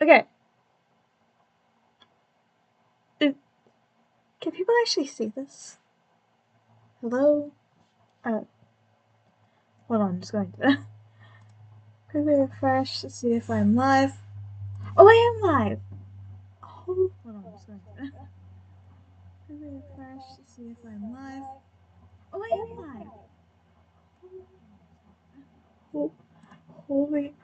Okay. Can people actually see this? Hello? Hold on, I'm just going to quickly refresh to see if I'm live. Oh, I am live! Hold on, I'm just going to quickly refresh to see if I'm live. Oh, I am live! Holy.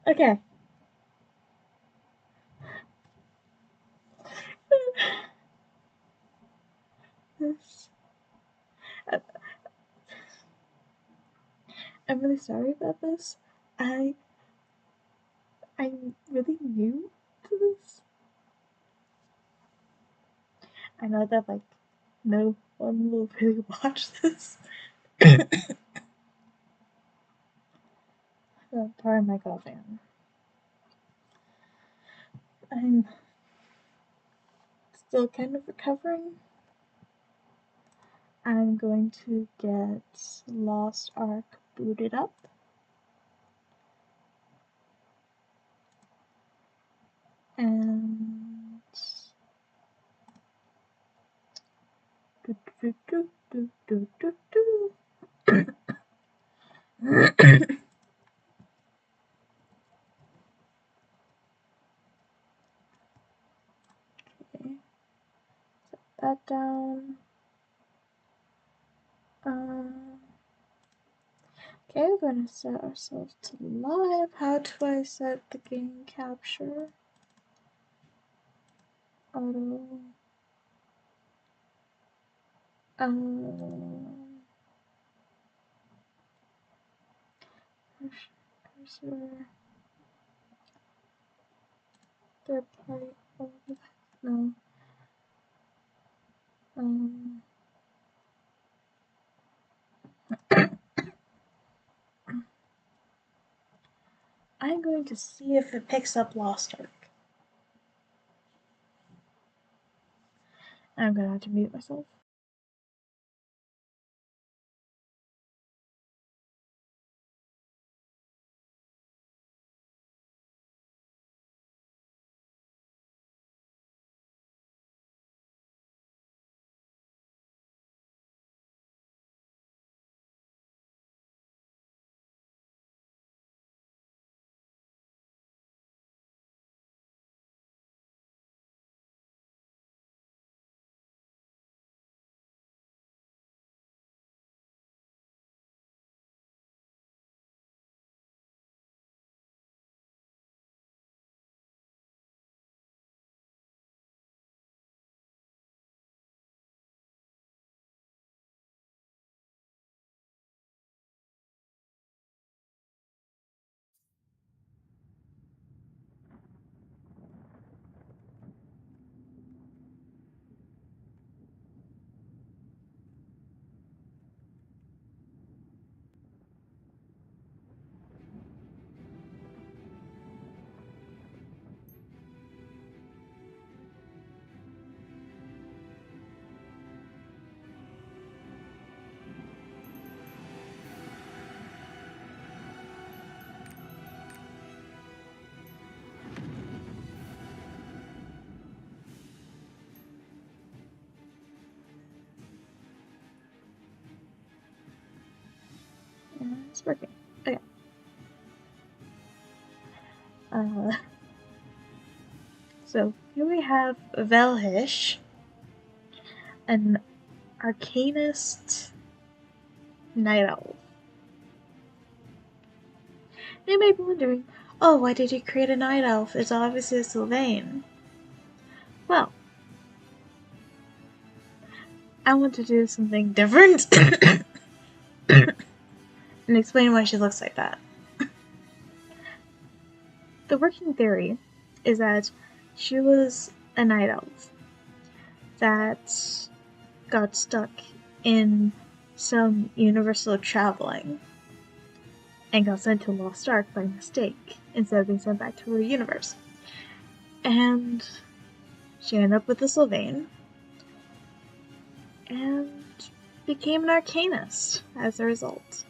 Okay. This. I'm really sorry about this. I'm really new to this. I know that no one will really watch this. Pardon my coughing. I'm still kind of recovering. I'm going to get Lost Ark booted up. And okay, set that down. Okay, we're going to set ourselves to live. How do I set the game capture? Auto. Cursor. Third party. No. I'm going to see if it picks up Lost Ark. I'm going to have to mute myself. It's working. Okay. So here we have Velhish, an arcanist night elf. You may be wondering, oh, why did you create a night elf? It's obviously a Sylvain. Well, I want to do something different and explain why she looks like that. The working theory is that she was a night elf that got stuck in some universal traveling and got sent to Lost Ark by mistake instead of being sent back to her universe. And she ended up with the Sylvain and became an arcanist as a result.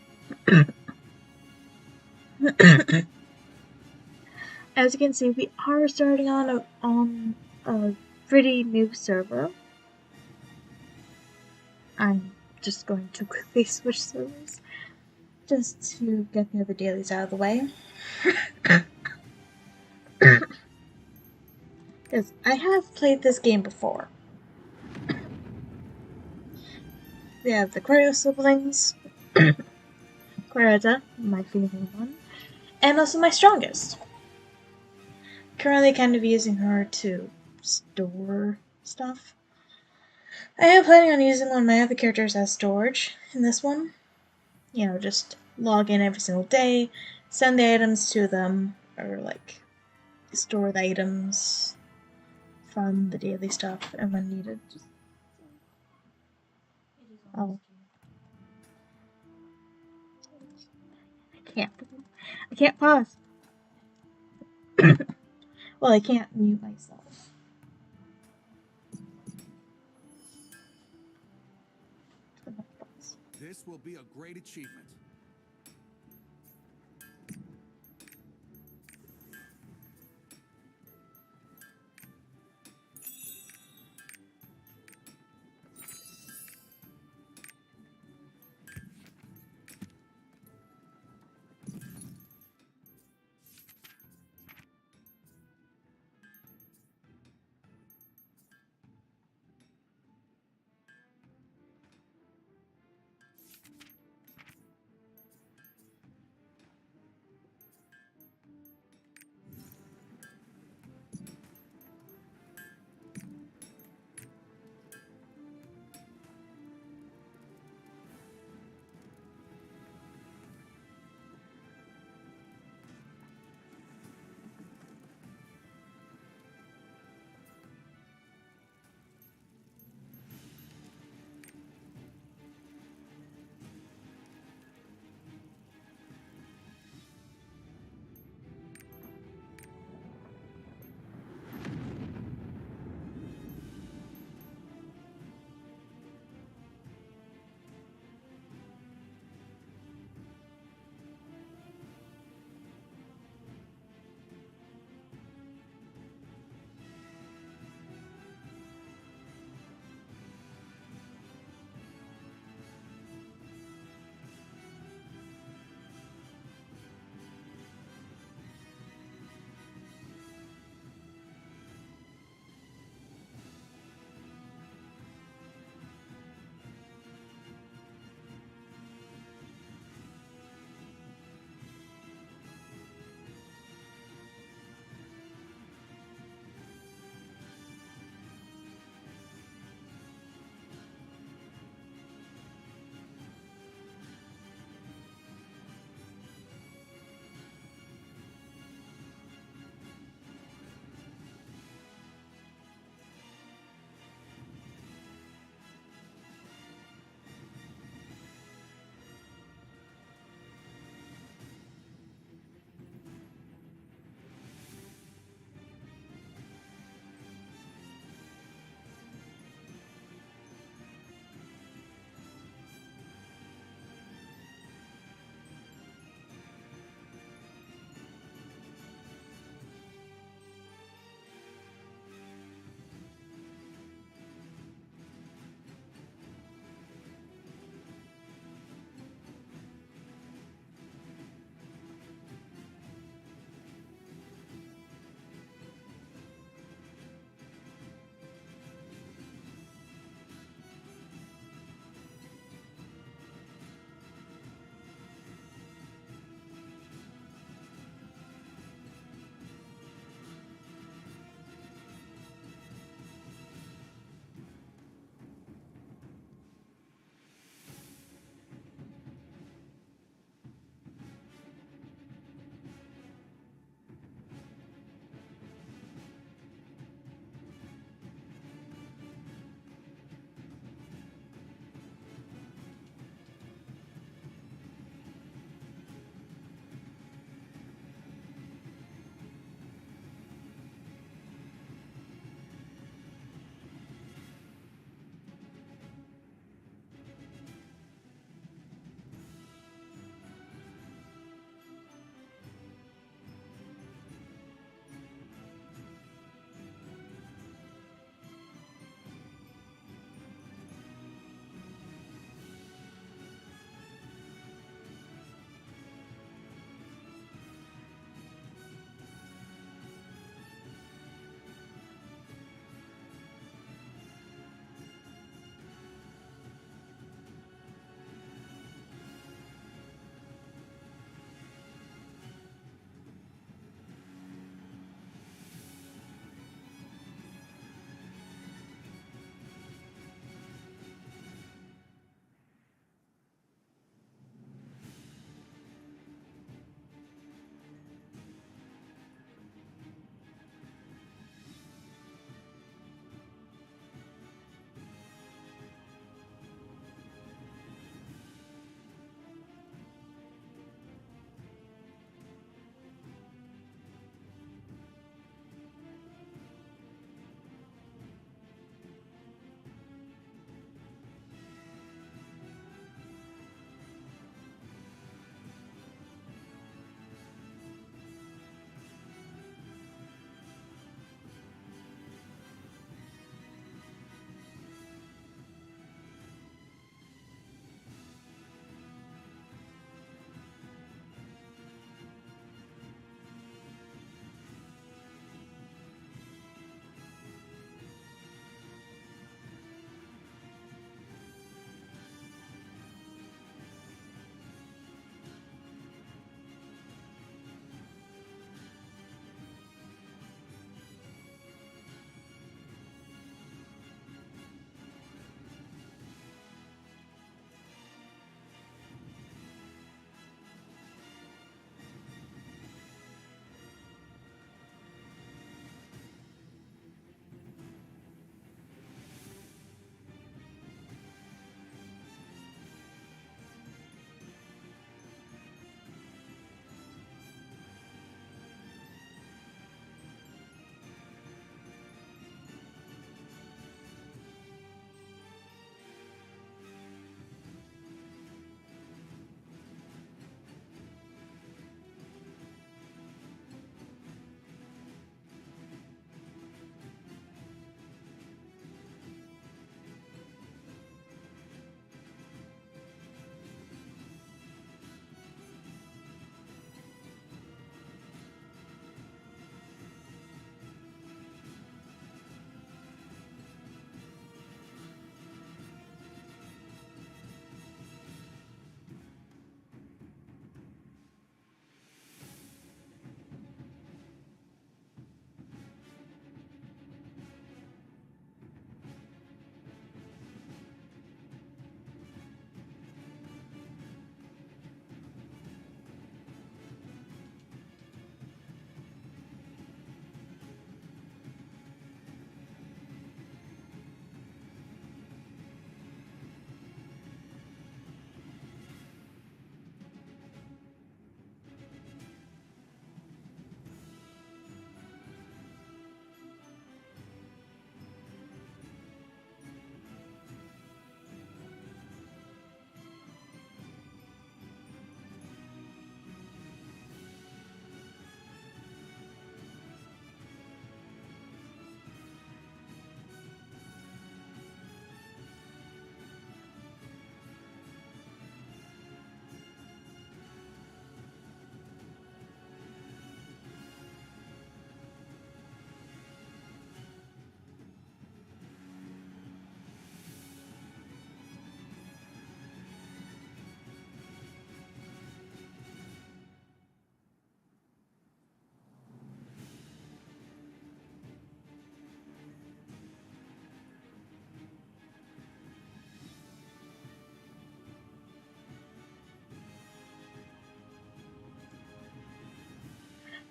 As you can see, we are starting on a pretty new server. I'm just going to quickly switch servers just to get the other dailies out of the way. Because I have played this game before. We have the Querio siblings, Quereta, my favorite one, and also my strongest. Currently kind of using her to store stuff. I am planning on using one of my other characters as storage in this one. You know, just log in every single day, send the items to them, or like store the items from the daily stuff, and when needed, just oh, I can't pause. Well, I can't mute myself. This will be a great achievement.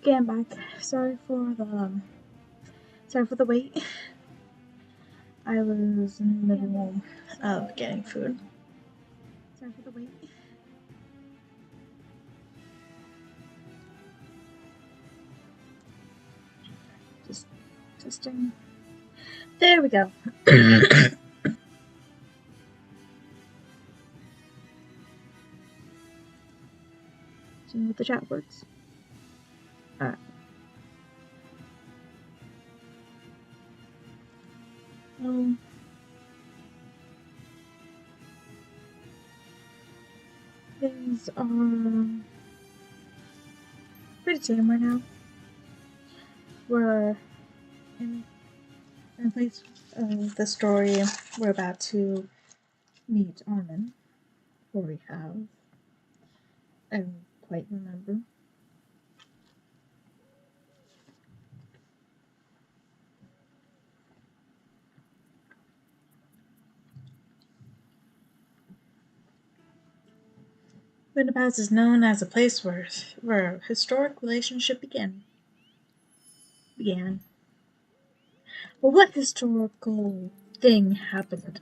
Okay, I'm back. Sorry for the wait. I was in the middle of getting food. Sorry for the wait. Just testing. There we go. See if the chat works. Alright. Things are pretty tame right now. We're in a place of the story. We're about to meet Armin, or we have. I don't quite remember. Winterpass is known as a place where historic relationship began. Well, what historical thing happened?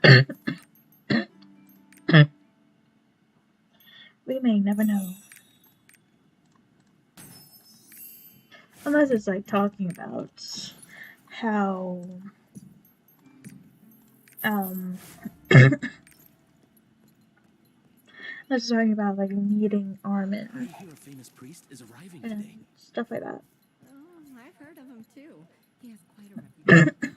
We may never know. Unless it's like talking about how let's talking about like meeting Armin. I hear a famous priest is arriving and today. stuff like that. Oh, I've heard of him too. He has quite a reputation.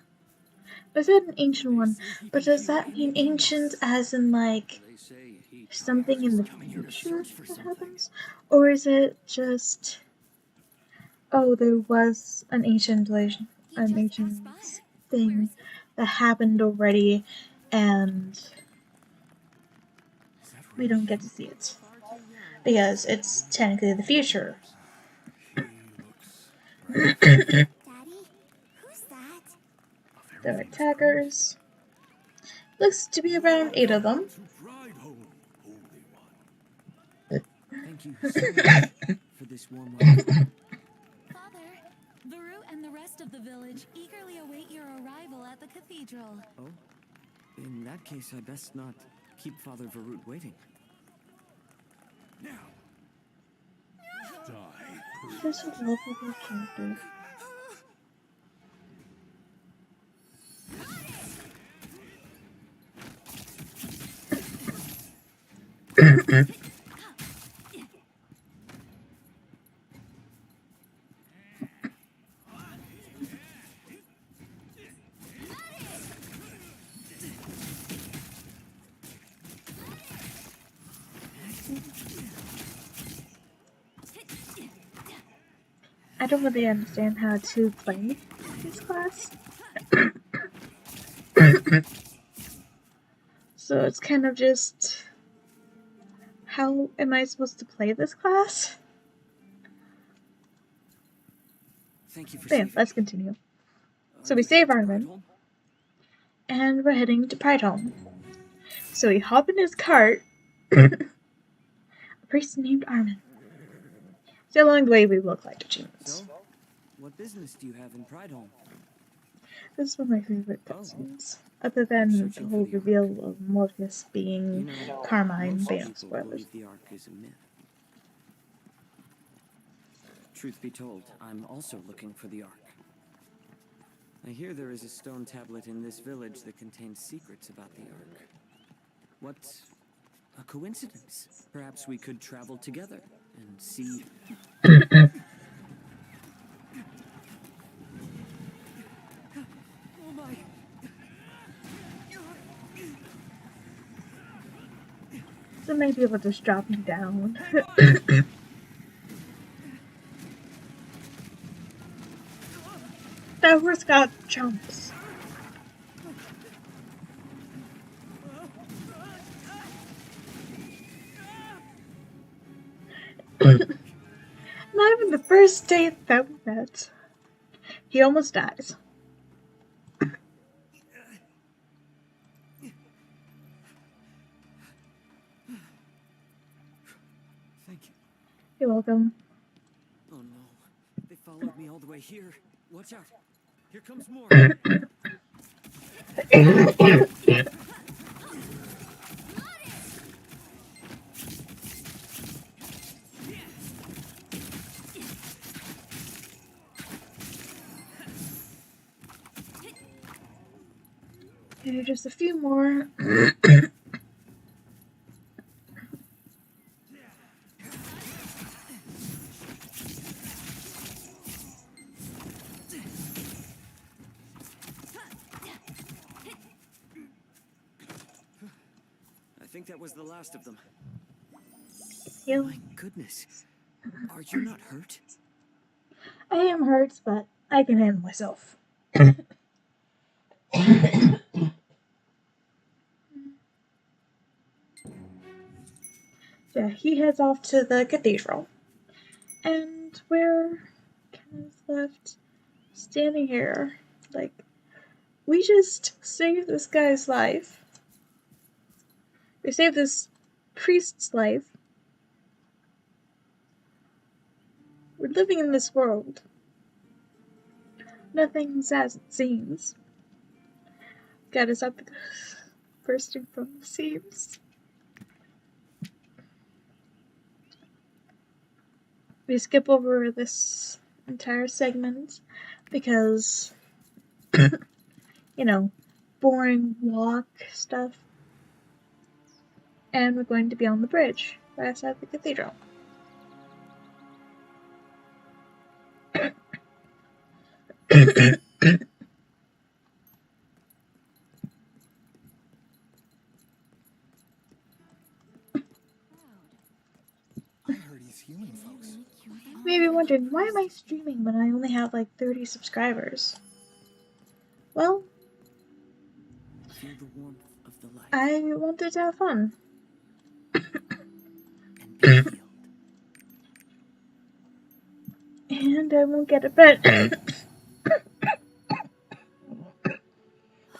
I said an ancient one, but does that mean ancient as in like They say he something in the coming here to future search for that something. happens? Or is it just, oh, there was an ancient thing that happened already and we don't get to see it because it's technically the future. Daddy, who's that? There are attackers. Looks to be around 8 of them. Thank you so much for this warm welcome. Father, Varu and the rest of the village eagerly await your arrival at the cathedral. Oh, in that case, I best not keep Father Varut waiting. Now, die. Just a lovable character. I don't really understand how to play this class. So it's kind of just, how am I supposed to play this class? Thank you for But yeah, let's continue. So we save Armin, and we're heading to Prideholm. So we hop in his cart, a priest named Armin. So along the way we look like achievements. So, what business do you have in Prideholm? This is one of my favorite cutscenes. Other than the whole reveal of Morpheus being Carmine, most but yeah, people spoilers. believe the Ark is a myth. Truth be told, I'm also looking for the Ark. I hear there is a stone tablet in this village that contains secrets about the Ark. What a coincidence. Perhaps we could travel together and see... Oh my... So maybe it'll just drop me down. That horse got jumps. Not even the first date that we met. He almost dies. Thank you. You're welcome. Oh no. They followed me all the way here. Watch out. Here comes more. Okay, just a few more. I think that was the last of them. Heal. My goodness. Are you not hurt? I am hurt, but I can handle myself. Yeah, he heads off to the cathedral. And we're kind of left standing here. Like, we just saved this guy's life. We saved this priest's life. We're living in this world. Nothing's as it seems. Got us up bursting from the seams. We skip over this entire segment because, you know, boring walk stuff. And we're going to be on the bridge right outside the cathedral. I heard he's healing folks. You may be wondering, why am I streaming when I only have like 30 subscribers? Well, Feel the warmth of the light I wanted to have fun. and be healed. And I won't get a pen.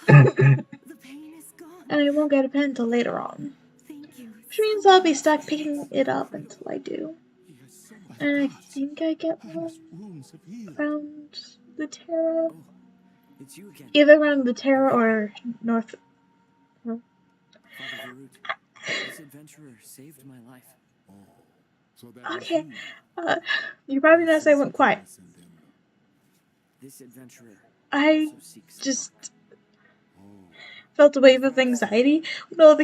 The pain is gone. And I won't get a pen until later on. Thank you. Which means I'll be stuck picking it up until I do. He has so much And I heart, think I get and one his wounds have healed. around the Terra. Oh, it's you again. Either around the Terra or North. Father Varut, this adventurer saved my life. Oh, so that was Okay. you. You probably noticed I went quiet. Send him. This adventurer I also seeks the just Oh, felt a wave of anxiety when all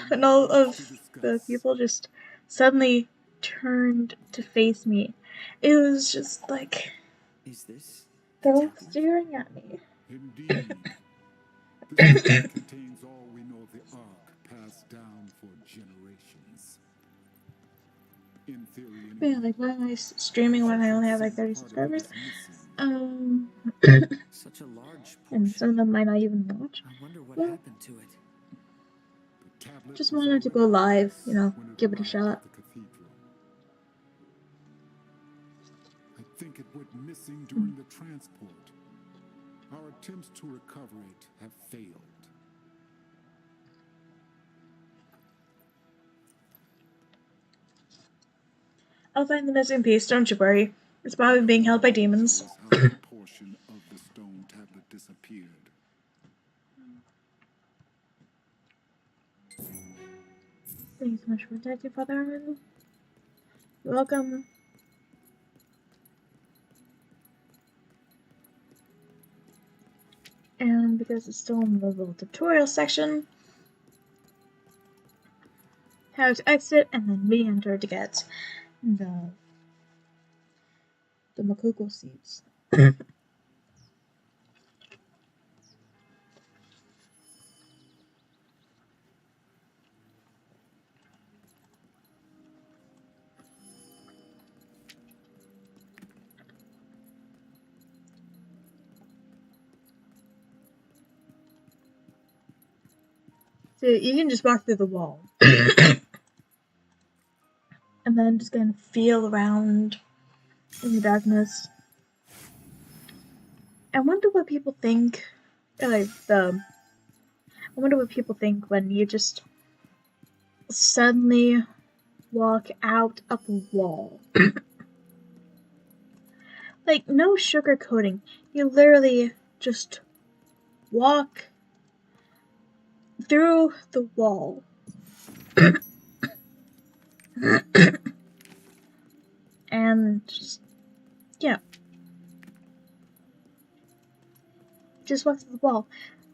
when all of the people just suddenly turned to face me. It was just like Ark. Is this they're all tablet? staring at me. indeed. This tablet contains all we know of the Ark passed down for generations. In theory, Yeah, like why am I streaming when I only have like 30 subscribers? Such a large And portion. some of them might not even watch. I wonder what Well, happened to it. just wanted to go live, you know, give it a shot. I think it went missing during the transport. Our attempts to recover it have failed. I'll find the missing piece, don't you worry. It's probably being held by demons. This is how a portion of the stone tablet disappeared. Thanks so much for protecting Father Armin. You're welcome. And because it's still in the little tutorial section, how to exit and then re-enter to get the Makoko seeds. So you can just walk through the wall. And then just kind of feel around in the darkness. I wonder what people think, I wonder what people think when you just suddenly walk out of a wall. Like, no sugarcoating. You literally just walk through the wall. And just, yeah. Just walk through the wall.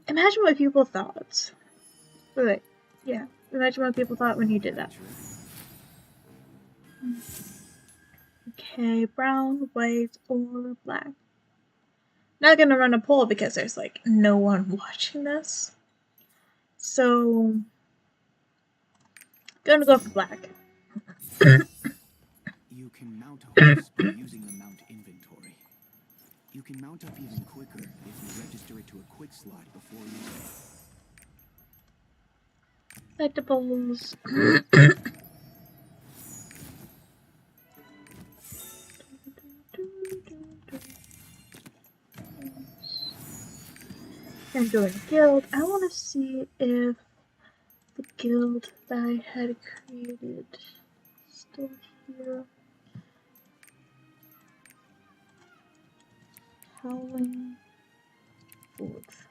Imagine what people thought. Wait. Yeah. Imagine what people thought when you did that. Okay, brown, white, or black. Not gonna run a poll because there's like no one watching this. So, gonna go for black. You can mount a horse by using the mount inventory. You can mount up even quicker if you register it to a quick slot before you. Collectibles. I'm doing a guild. I want to see if the guild that I had created is still here. Howling Wolf.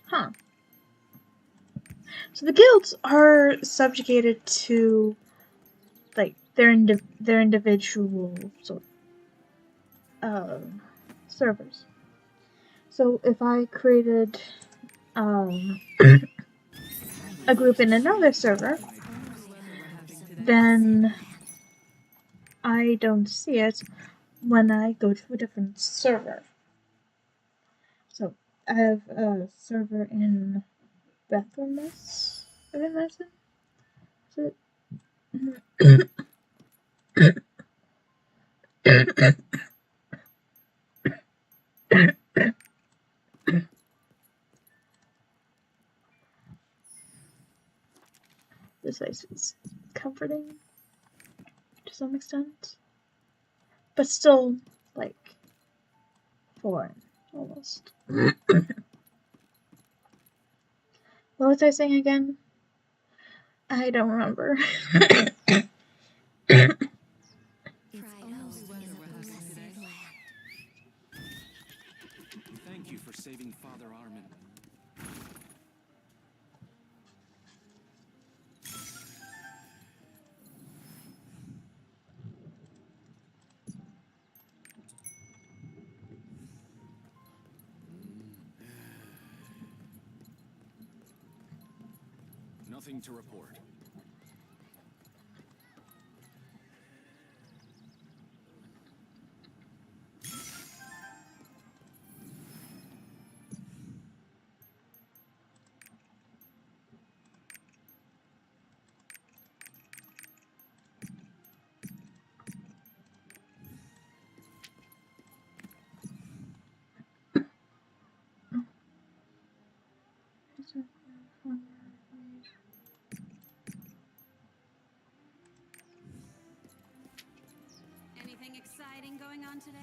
Huh. So the guilds are subjugated to, like, their individual sort servers. So if I created a group in another server, then I don't see it when I go to a different server. So I have a server in Bethlehem. Is it? This ice is comforting to some extent, but still, like, foreign, almost. What was I saying again? I don't remember. Thank you for saving Father Armin. Nothing to report. Anything exciting going on today?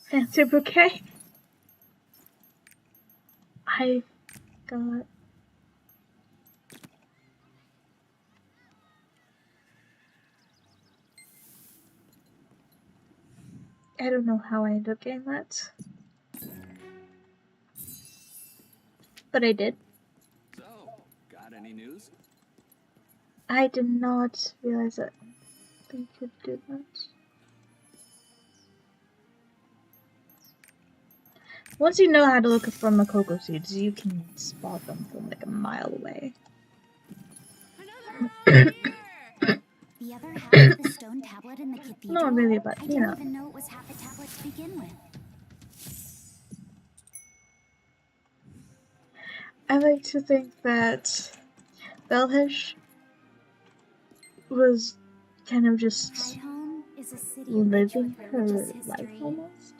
Fancy bouquet. I got. I don't know how I ended up getting that, but I did. So, got any news? I did not realize that they could do that. Once you know how to look for Makoko seeds, you can spot them from like a mile away. The other half of the stone tablet in the cathedral? Not really, but I you know. didn't even know it was half a tablet to begin with. I like to think that Belhish was kind of just Home is a city living rich with her religious life history. almost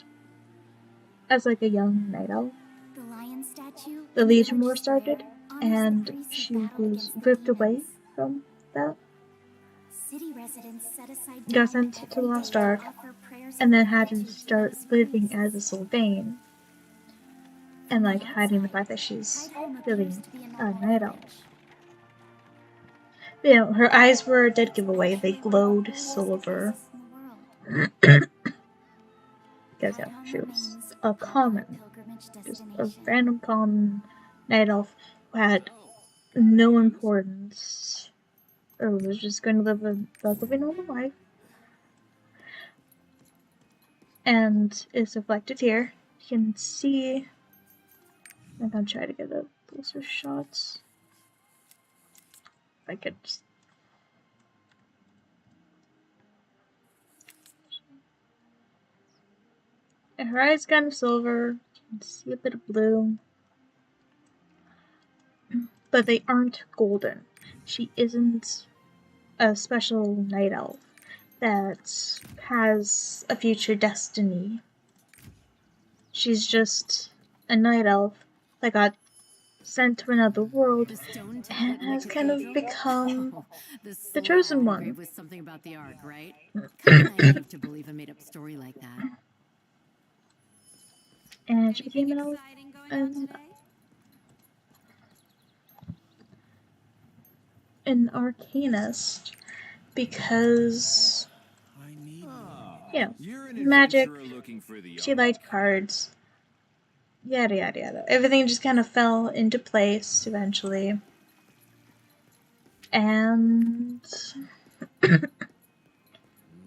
as like a young night elf. The lion statue The in Legion Church War started, Square honors the and priests who she battled was against the ripped away demons. from that. City residents set aside got time sent to the every Lost day to Ark, offer prayers and then and had to gratitude to start those living priests. as a Sylvain, and like hiding the fact that she's Tidehome really appears to be a a normal night elf. village. You know, her eyes were a dead giveaway. They Actually, one of the glowed holiest silver. places in the world. Because, yeah, Tidehome she was remains a popular common, pilgrimage just a destination. random common night elf who had no importance, or was just going to live a relatively normal life. And is reflected here. You can see. I'm gonna try to get a closer shot. If I could just. And her eyes kind of silver. You can see a bit of blue. But they aren't golden. She isn't a special night elf that has a future destiny. She's just a night elf that got sent to another world The stone and tablet in the has kind of cathedral? become Oh, the the slab chosen one. engraved with something about the Ark, right? Kinda naive to believe a made-up story like that. And she became an elf. Exciting going on today? An arcanist because, you know, You're an magic, adventurer looking for the she Ark. liked cards, yada yada yada. Everything just kind of fell into place eventually. And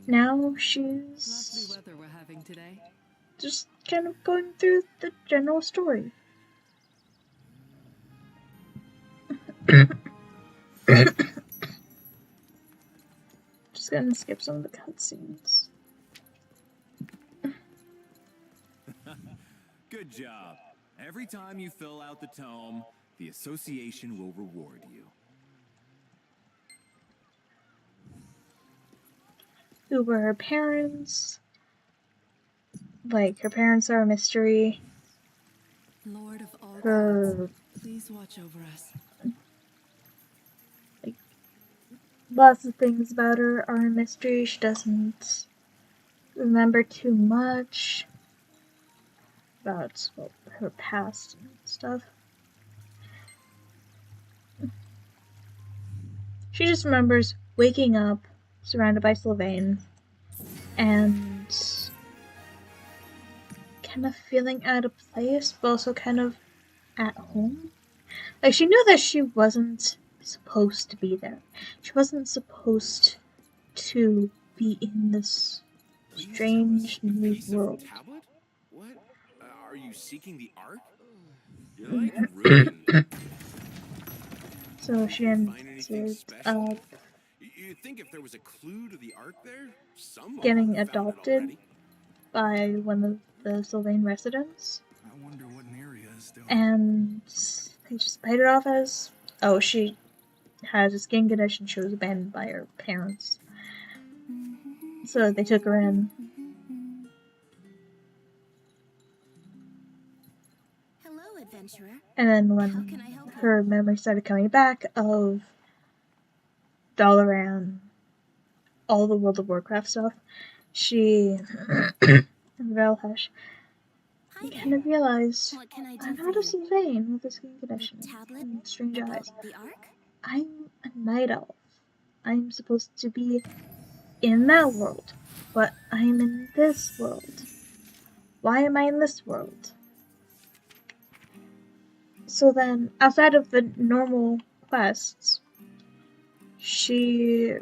now Lovely she's weather we're having today. just kind of going through the general story. Just gonna skip some of the cutscenes. Good job. Every time you fill out the tome, the association will reward you. Who were her parents? Like, her parents are a mystery. Lord of all gods, Her please watch over us. lots of things about her are a mystery. She doesn't remember too much about, well, her past and stuff. She just remembers waking up surrounded by Sylvain and kind of feeling out of place, but also kind of at home. Like, she knew that she wasn't supposed to be there. She wasn't supposed to be in this strange new world. Tablet? What? Are you seeking the Ark? You're like ruined. So she Find anything ended special? up You'd think if there was a clue to the Ark there, someone getting would have found it adopted already. by one of the Sylvain residents, I wonder what Neria is doing. and they just played it off as, oh, she has a skin condition, she was abandoned by her parents. So they took her in. Hello, adventurer. And then How when can I help you? her memory started coming back of Dalaran, all the World of Warcraft stuff, she, Velhush, Hi kind of there. realized, What can I do I'm for not a you? Sylvain with a skin The condition tablet and strange about eyes. the Ark? I'm a night elf. I'm supposed to be in that world, but I'm in this world. Why am I in this world? So then, outside of the normal quests, she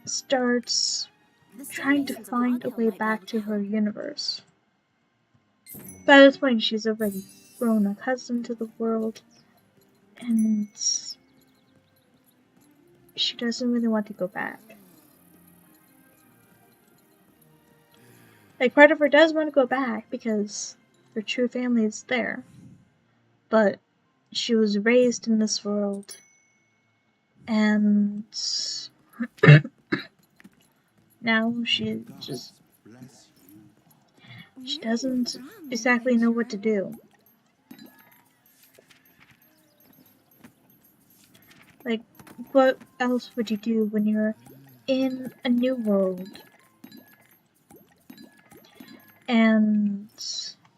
starts The stone trying to masons of find a Log Hill way might be back able to her help. universe. By this point, she's already grown accustomed to the world, and she doesn't really want to go back. Like, part of her does want to go back because her true family is there. But she was raised in this world, and now she just, she doesn't exactly know what to do. Like, what else would you do when you're in a new world, and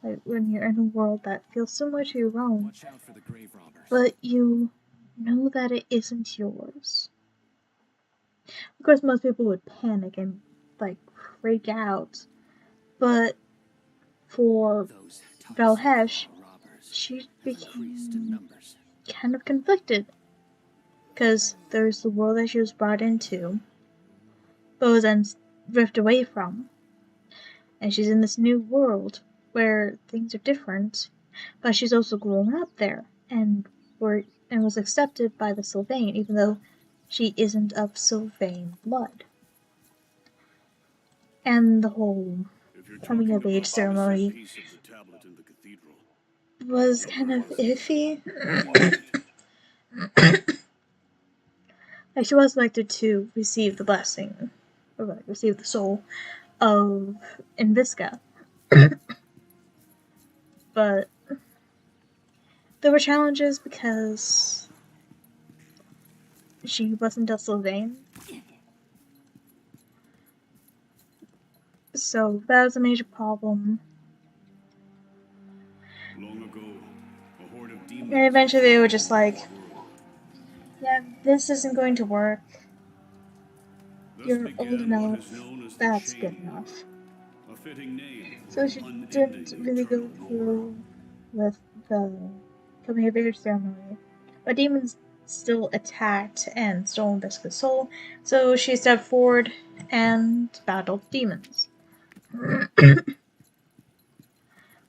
like when you're in a world that feels similar to your own, Watch out for the grave robbers. but you know that it isn't yours. Of course, most people would panic and like freak out, but for Those Valhesh, robbers she have increased in became numbers. kind of conflicted, because there's the world that she was brought into, but was then ripped away from, and she's in this new world where things are different, but she's also grown up there and was accepted by the Sylvain, even though she isn't of Sylvain blood. And the whole coming of age ceremony was kind of iffy. Like, she was selected to receive the blessing, or like receive the soul of Inviska. But there were challenges because she wasn't a Sylvain. So that was a major problem. Long ago, a horde of demons. And eventually they were just like, yeah, this isn't going to work. You're old enough. That's good enough. A fitting name. So she didn't really go through with the coming of age ceremony. But demons still attacked and stole Inviska's soul, so she stepped forward and battled demons.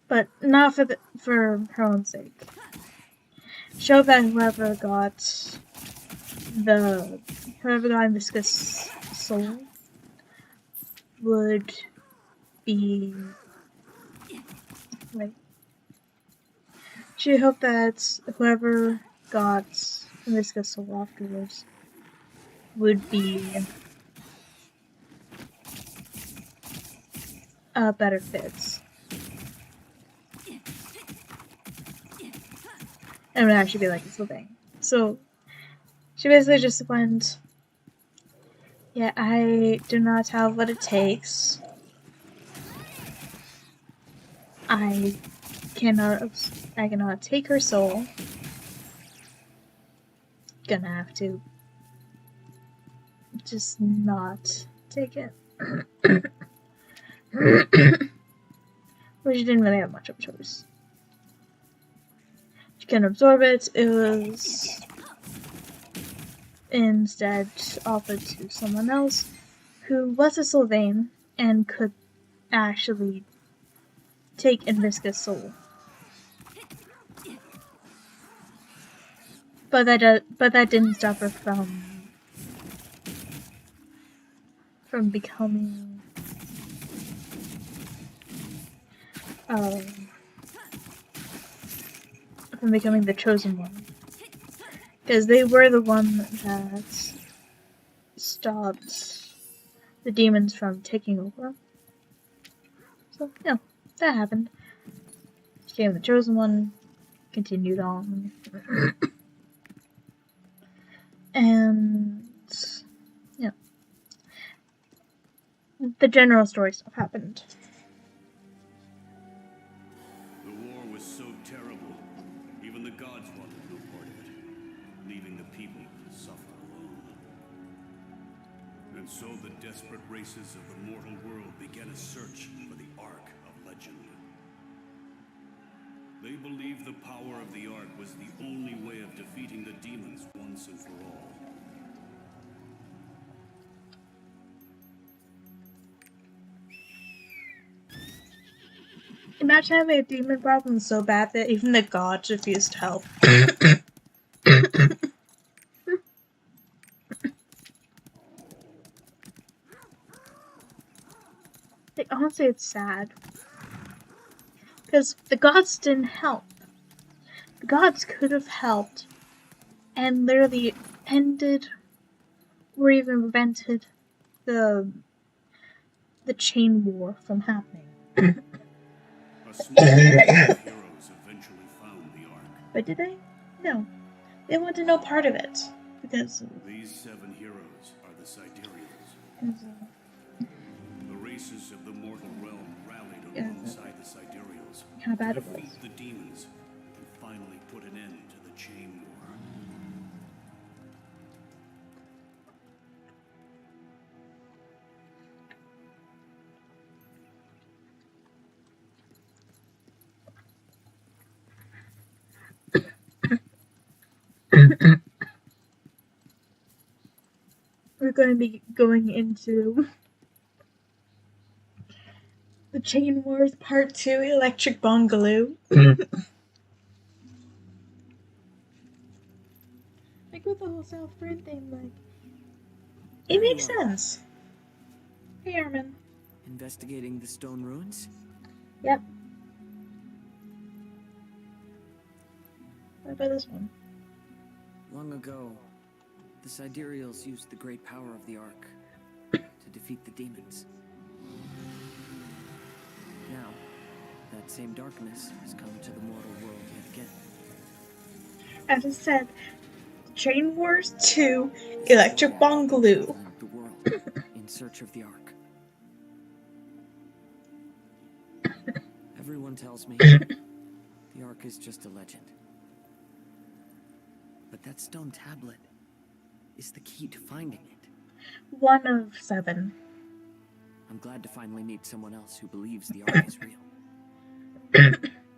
But not for her own sake. Show that whoever got Inviska's soul would be like, she hoped that whoever got Inviska's soul afterwards would be a better fit. And would actually be like this whole thing. So she basically just went, yeah, I do not have what it takes. I cannot take her soul. Gonna have to just not take it. But she didn't really have much of a choice. She couldn't absorb it. It was instead offered to someone else who was a Sylvain and could actually take Inviska's soul. But that didn't stop her from becoming the chosen one, because they were the one that stopped the demons from taking over. So yeah, that happened. She became the chosen one, continued on, and yeah, the general story stuff happened. The war was so terrible, even the gods wanted no part of it, leaving the people to suffer alone. And so the desperate races of the mortal world began a search for the Ark of Legend. They believed the power of the Ark was the only way of defeating the demons once and for all. Imagine having a demon problem so bad that even the gods refused to help. Like, honestly, it's sad. Because the gods didn't help. The gods could have helped and literally ended or even prevented the chain war from happening. A small group of heroes eventually found the Ark. But did they? No. They wanted no part of it. Because These 7 heroes are the Sidereals. The races of the mortal realm rallied alongside the Sidereals how to bad it was. defeat the demons and finally put an end to the Chain War. We're going to be going into the Chain Wars Part 2 Electric Boogaloo. Like with the whole South Friend thing, like, it makes sense. Hey, Armin. Investigating the stone ruins? Yep. What about this one? Long ago, the Sidereals used the great power of the Ark to defeat the demons. Now, that same darkness has come to the mortal world yet again. As I said, Chain Wars 2 Electric Boogaloo. The world in search of the Ark. Everyone tells me the Ark is just a legend. But that stone tablet is the key to finding it. 1 of 7. I'm glad to finally meet someone else who believes the Ark is real.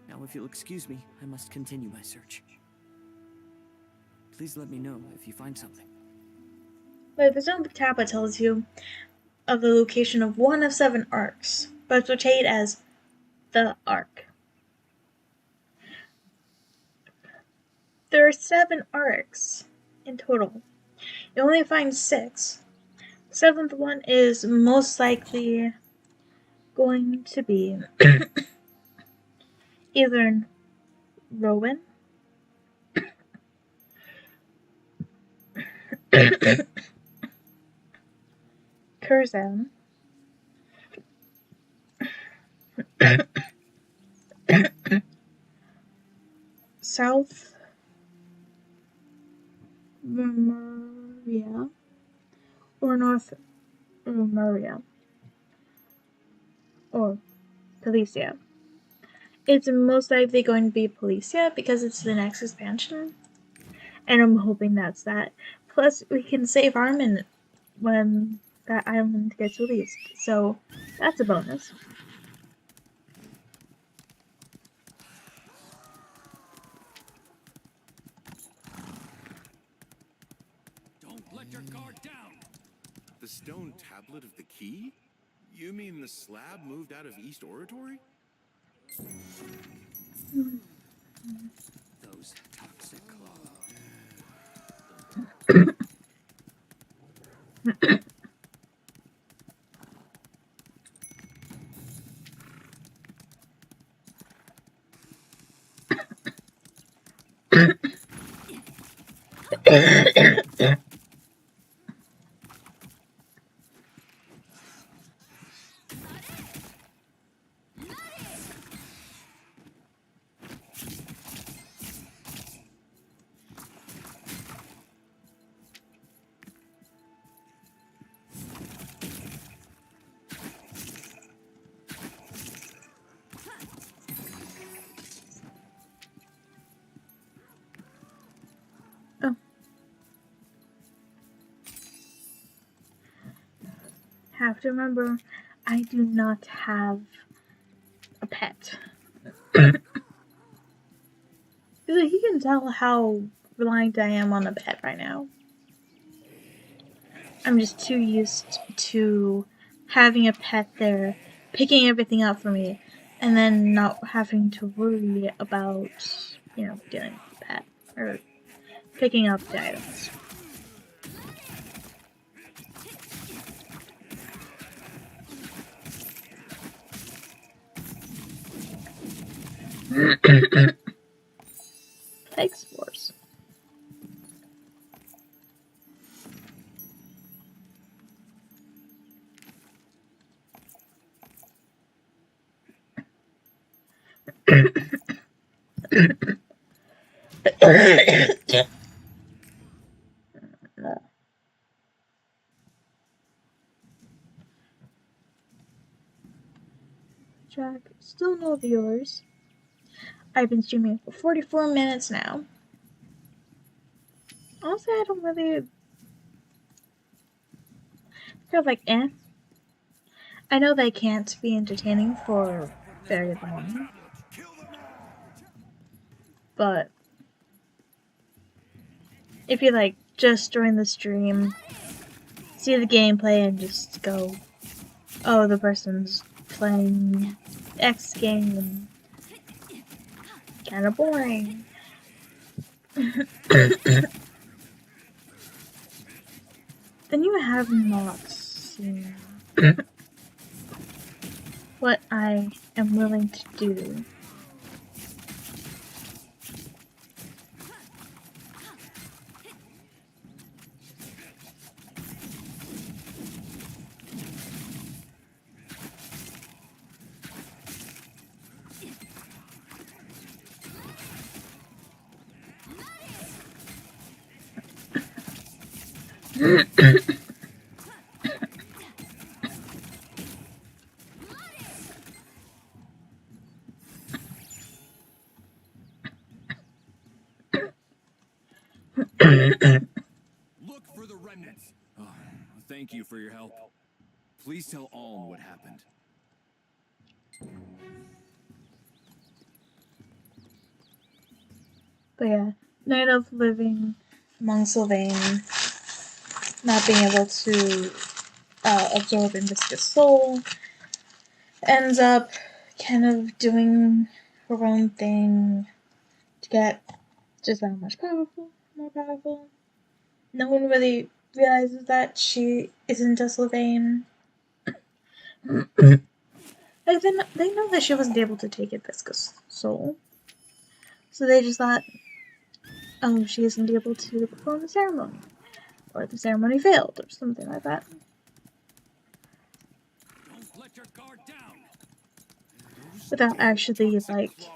Now, if you'll excuse me, I must continue my search. Please let me know if you find something. But the stone tablet tells you of the location of 1 of 7 arcs, but it's portrayed as the Ark. There are 7 arcs in total. You only find 6. The 7th one is most likely going to be either in Rowan, Curzon, South Maria, or North Maria, or Policia. It's most likely going to be Policia because it's the next expansion, and I'm hoping that's that. Plus, we can save Armin when that island gets released, so that's a bonus. Don't let your guard down! The stone tablet of the key? You mean the slab moved out of East Oratory? Those toxic Oh. Have to remember, I do not have a pet. You can tell how reliant I am on a pet right now. I'm just too used to having a pet there, picking everything up for me, and then not having to worry about, dealing with the pet, or picking up the items. Plague spores. check. Still no viewers. I've been streaming for 44 minutes now. Honestly, I don't really... kind of like, eh. I know they can't be entertaining for very long. But if you like just join the stream, see the gameplay and just go, oh, the person's playing X game, kinda boring. Then you have not seen what I am willing to do. Look for the remnants. Oh, thank you for your help. Please tell Alm what happened. But yeah, Night of living among Sylvain, not being able to absorb Invisica's soul, ends up kind of doing her own thing to get just that much more powerful. No one really realizes that she isn't a Sylvain. Like, they know that she wasn't able to take Invisica's soul. So they just thought, oh, she isn't able to perform the ceremony. Or the ceremony failed, or something like that. Don't let your guard down. Without actually, like,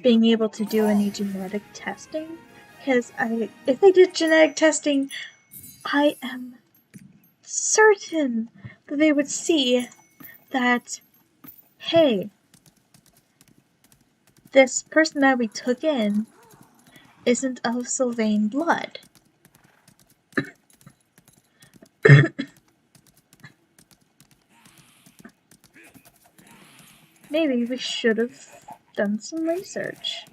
being able to do any genetic testing. Because if they did genetic testing, I am certain that they would see that, hey, this person that we took in isn't of Sylvain blood. Maybe we should have done some research.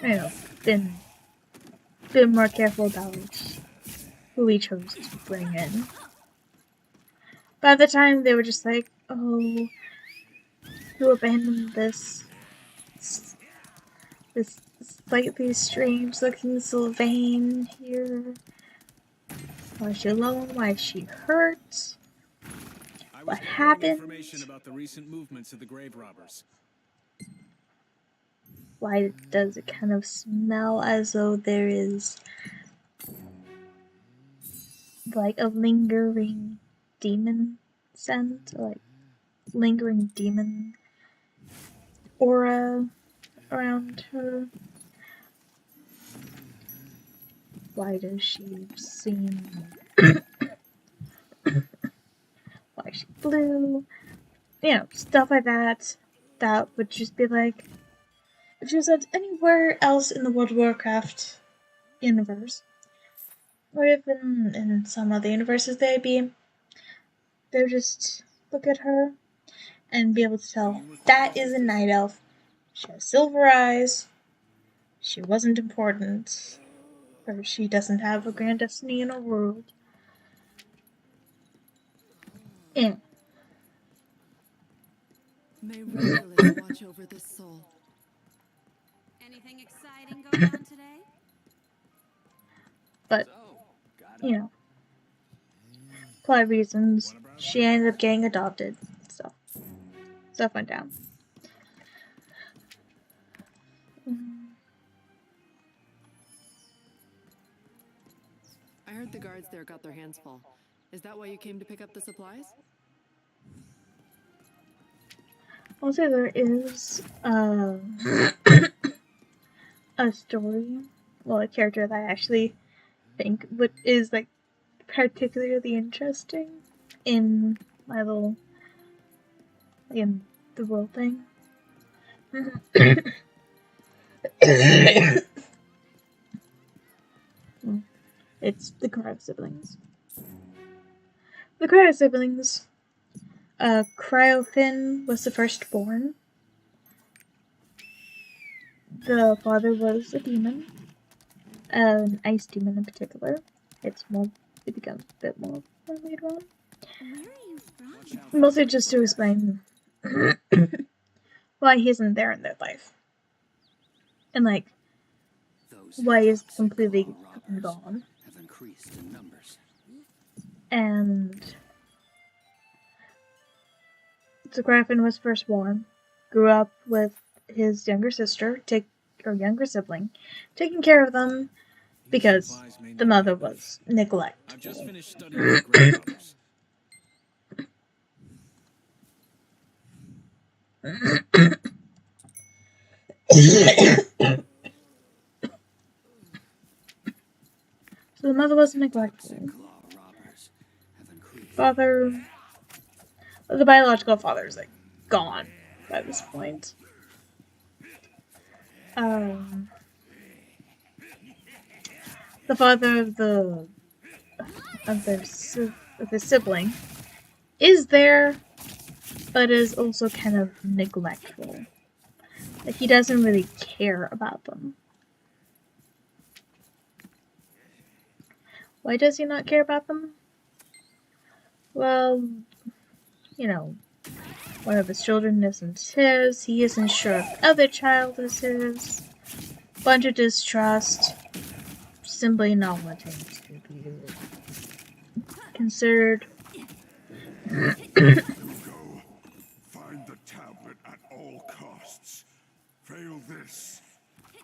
You know, been more careful about who we chose to bring in. By the time they were just like, oh, who abandoned this slightly strange looking Sylvain here? Why is she alone? Why is she hurt? What happened? Information about the recent movements of the grave robbers. Why does it kind of smell as though there is like a lingering demon scent? Or like lingering demon aura around her? Why does she seem... why is she blue? You know, stuff like that. That would just be like... if she was at anywhere else in the World of Warcraft universe, or even in some other universes they would just look at her and be able to tell, that is a night elf. She has silver eyes. She wasn't important. Or she doesn't have a grand destiny in her world. Yeah. May Regulus watch over this soul. Anything exciting going on today? But, you know, plot reasons, she ended up getting adopted. So, stuff went down. I heard the guards there got their hands full. Is that why you came to pick up the supplies? I'll say there is, a story, well, a character that I actually think is like particularly interesting in my little in the world thing. It's the Cryo siblings. The Cryo siblings. Cryofin was the firstborn. The father was a demon, an ice demon in particular. It becomes a bit more later on. Where are you from? Mostly just to explain why he isn't there in their life. And like, why he's completely gone. Have increased in numbers. And so Griffin was firstborn, grew up with his younger sister, or younger sibling, taking care of them because the mother was neglectful. I've just finished studying the grave robbers. So the mother was neglectful. Father, the biological father is like gone by this point. The father of the sibling is there, but is also kind of neglectful. Like, he doesn't really care about them. Why does he not care about them? Well, you know, one of his children isn't his, he isn't sure if the other child is his, bunch of distrust, simply not wanting to be considered. Go. Find the tablet at all costs. Fail this,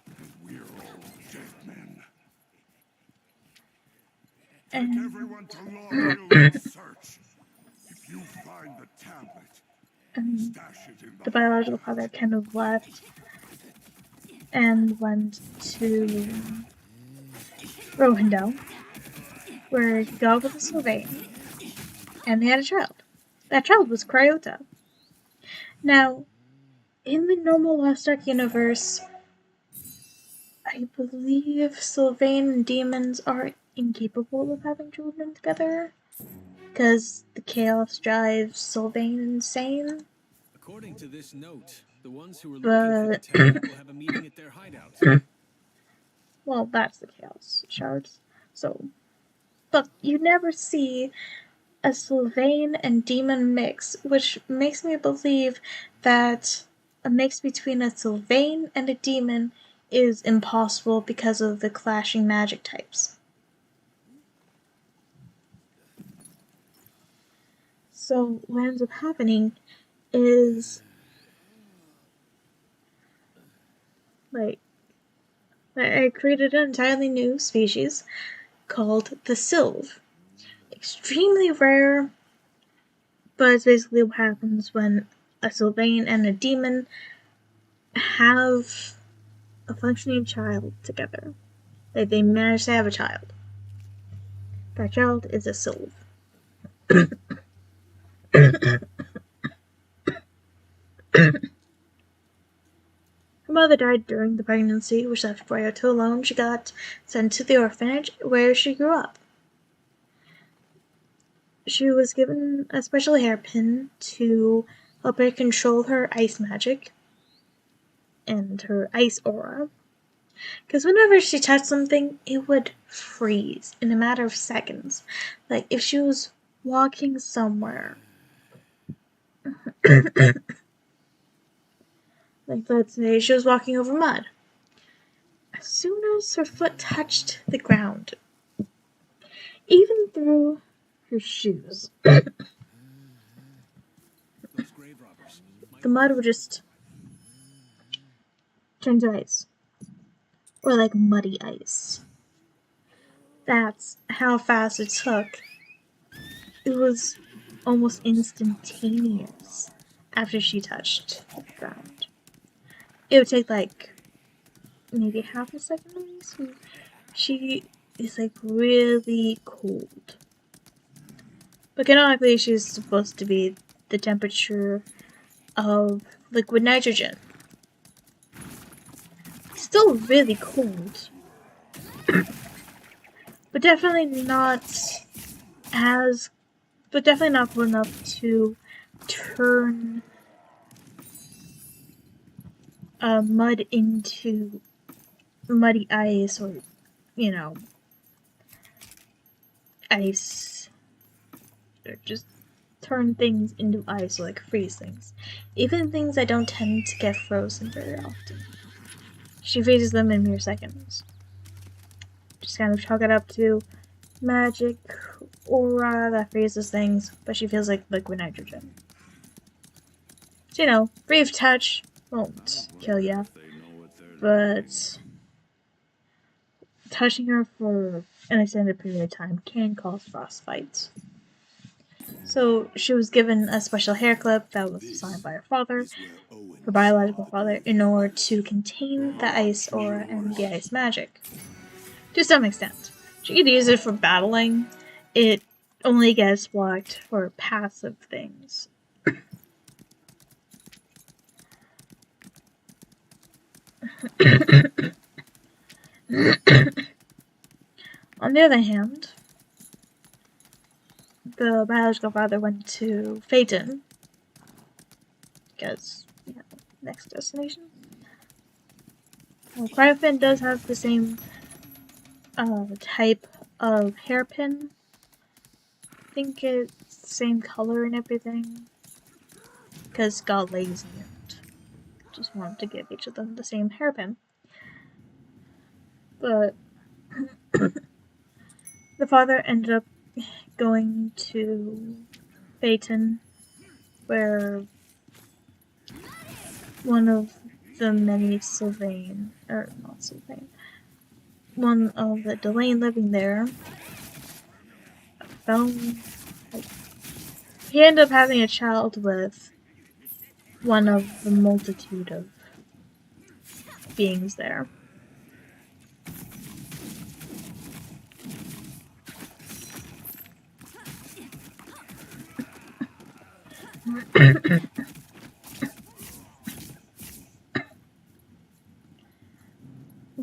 and we're all dead men. Take everyone to Laurel search. If you find the tablet, stash it in The biological father kind of left and went to Rohindel, where he got with a Sylvain, and they had a child. That child was Cryota. Now, in the normal Lost Ark universe, I believe Sylvain and demons are incapable of having children together, because the chaos drives Sylvain insane. According to this note, the ones who were looking for the tablet will have a meeting at their hideout. Well, that's the chaos shards. So, but you never see a Sylvain and demon mix, which makes me believe that a mix between a Sylvain and a demon is impossible because of the clashing magic types. So what ends up happening is like I created an entirely new species called the Sylve. Extremely rare, but it's basically what happens when a Sylvain and a demon have a functioning child together. Like, they manage to have a child. That child is a Sylve. Her mother died during the pregnancy, which left Ryota alone. She got sent to the orphanage where she grew up. She was given a special hairpin to help her control her ice magic and her ice aura. Because whenever she touched something, it would freeze in a matter of seconds. Like, if she was walking somewhere, like, let's say she was walking over mud. As soon as her foot touched the ground, even through her shoes, the mud would just turn to ice. Or like muddy ice. That's how fast it took. It was almost instantaneous after she touched the ground. It would take like maybe half a second at least. She is like really cold. But canonically, she's supposed to be the temperature of liquid nitrogen. Still really cold. But definitely not cold enough to turn mud into muddy ice, or, you know, ice, or just turn things into ice, or like freeze things. Even things that don't tend to get frozen very often. She freezes them in mere seconds. Just kind of chalk it up to magic aura that freezes things, but she feels like liquid nitrogen. So, you know, brief touch won't kill ya, but touching her for an extended period of time can cause frostbite. So she was given a special hair clip that was assigned by her father, her biological father, in order to contain the ice aura and the ice magic. To some extent. She could use it for battling. It only gets blocked for passive things. On the other hand, the biological father went to Phaeton, because, you know, next destination. Well, Cryofin does have the same type of hairpin. I think it's the same color and everything, because got lazy and just wanted to give each of them the same hairpin. But the father ended up going to Phaeton, where one of the many Sylvain, or not Sylvain, one of the Delane living there found, like, he ended up having a child with one of the multitude of beings there.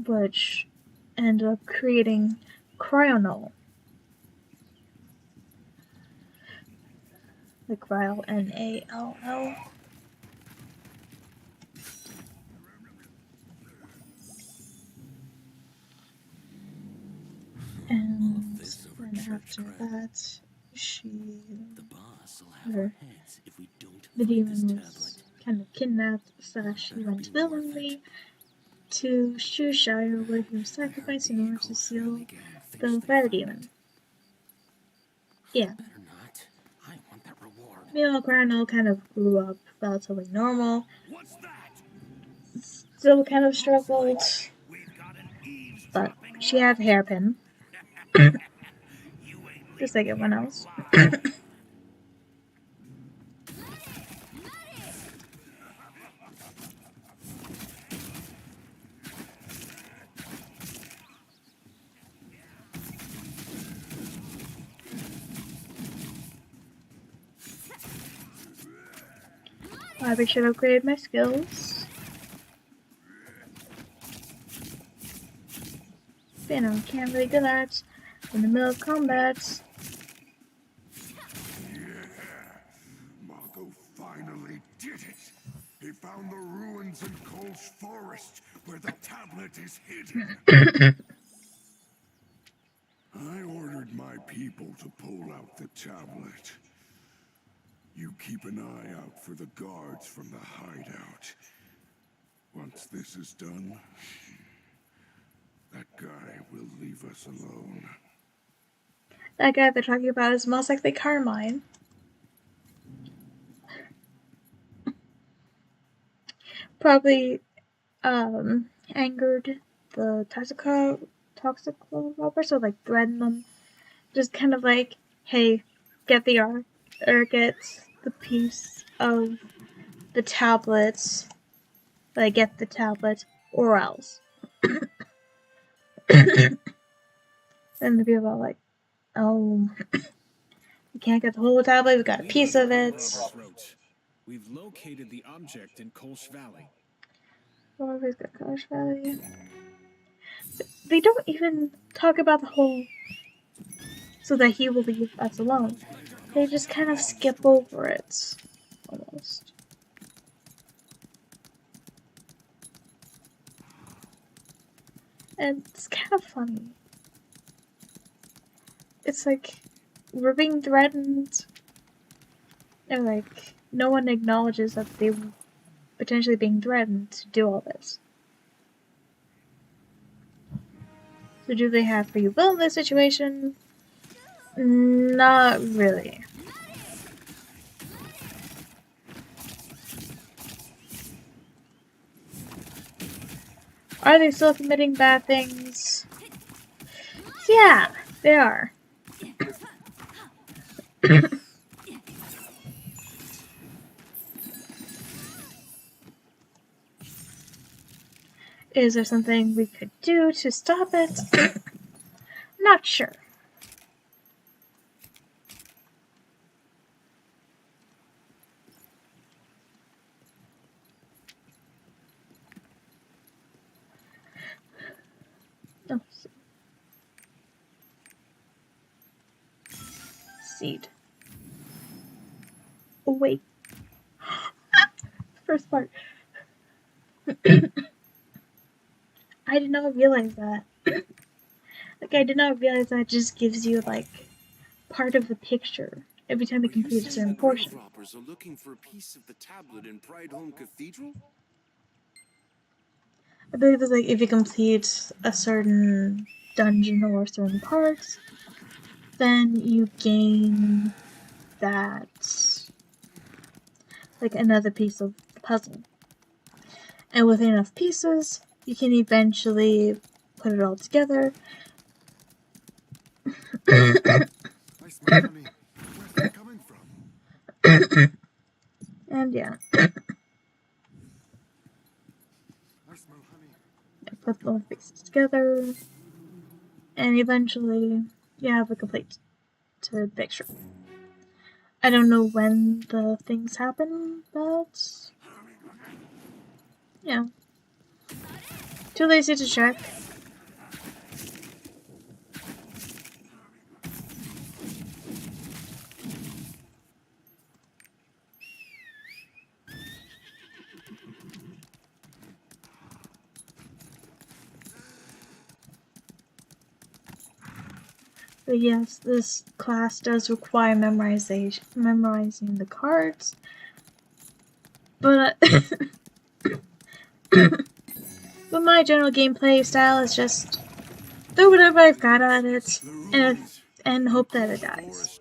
Which ended up creating Cryonull. Like Ryle, N-A-L-L. And then after that, the demon was kind of kidnapped, / he went willingly to Shoeshire, where he was sacrificed in order to seal the fire demon. Yeah. Meanwhile, Cryonull kind of grew up relatively normal. Still kind of struggled, but she had a hairpin. Just like everyone else. I should upgrade my skills. But, you know, can't really do that in the middle of combat. Marco finally did it! He found the ruins in Cole's forest, where the tablet is hidden. I ordered my people to pull out the tablet. You keep an eye out for the guards from the hideout. Once this is done, that guy will leave us alone. That guy they're talking about is most likely Carmine. Probably angered the toxic robber, so like threatened them. Just kind of like, hey, get the arc, or get the piece of the tablet, like get the tablet, or else. And the people are like, oh, we can't get the whole tablet, we got a piece of it. We've located the object in Kolsch Valley. Oh, we've got College Valley. They don't even talk about the whole so that he will leave us alone. They just kind of skip over it. Almost. And it's kind of funny. It's like, we're being threatened, and like, no one acknowledges that they were potentially being threatened to do all this. So do they have free will in this situation? Not really. Are they still committing bad things? Yeah, they are. Is there something we could do to stop it? Not sure. Oh, seed. Oh, wait. First part. I did not realize that. Like, I did not realize that just gives you, like, part of the picture every time you complete a certain portion. Robbers are looking for a piece of the tablet in Home Cathedral? I believe it's like if you complete a certain dungeon or certain parts, then you gain that, like, another piece of the puzzle. And with enough pieces, you can eventually put it all together. I smell honey. Where's that coming from? And yeah, I smell honey. put all the pieces together, and eventually you have a complete picture. I don't know when the things happen, but yeah. Too lazy to check. But yes, this class does require memorizing the cards. But but my general gameplay style is just throw whatever I've got at it and hope that it dies.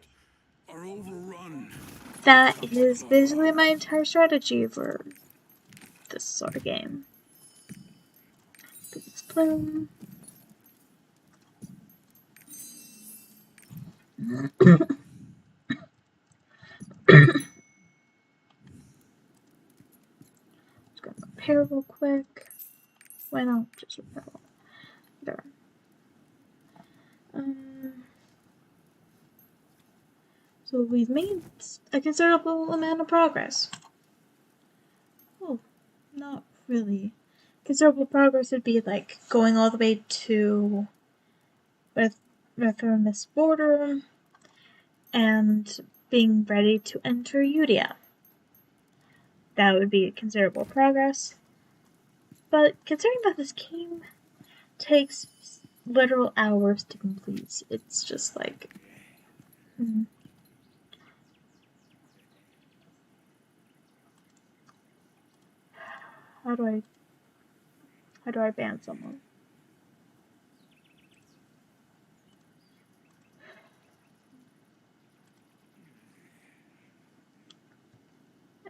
That is basically my entire strategy for this sort of game. Physics Plume. Just gonna repair real quick. Why not just repair? There. So we've made a considerable amount of progress. Oh, not really. Considerable progress would be like going all the way to Rethormus border and being ready to enter Udia. That would be considerable progress. But considering that this game takes literal hours to complete, it's just like... How do I ban someone?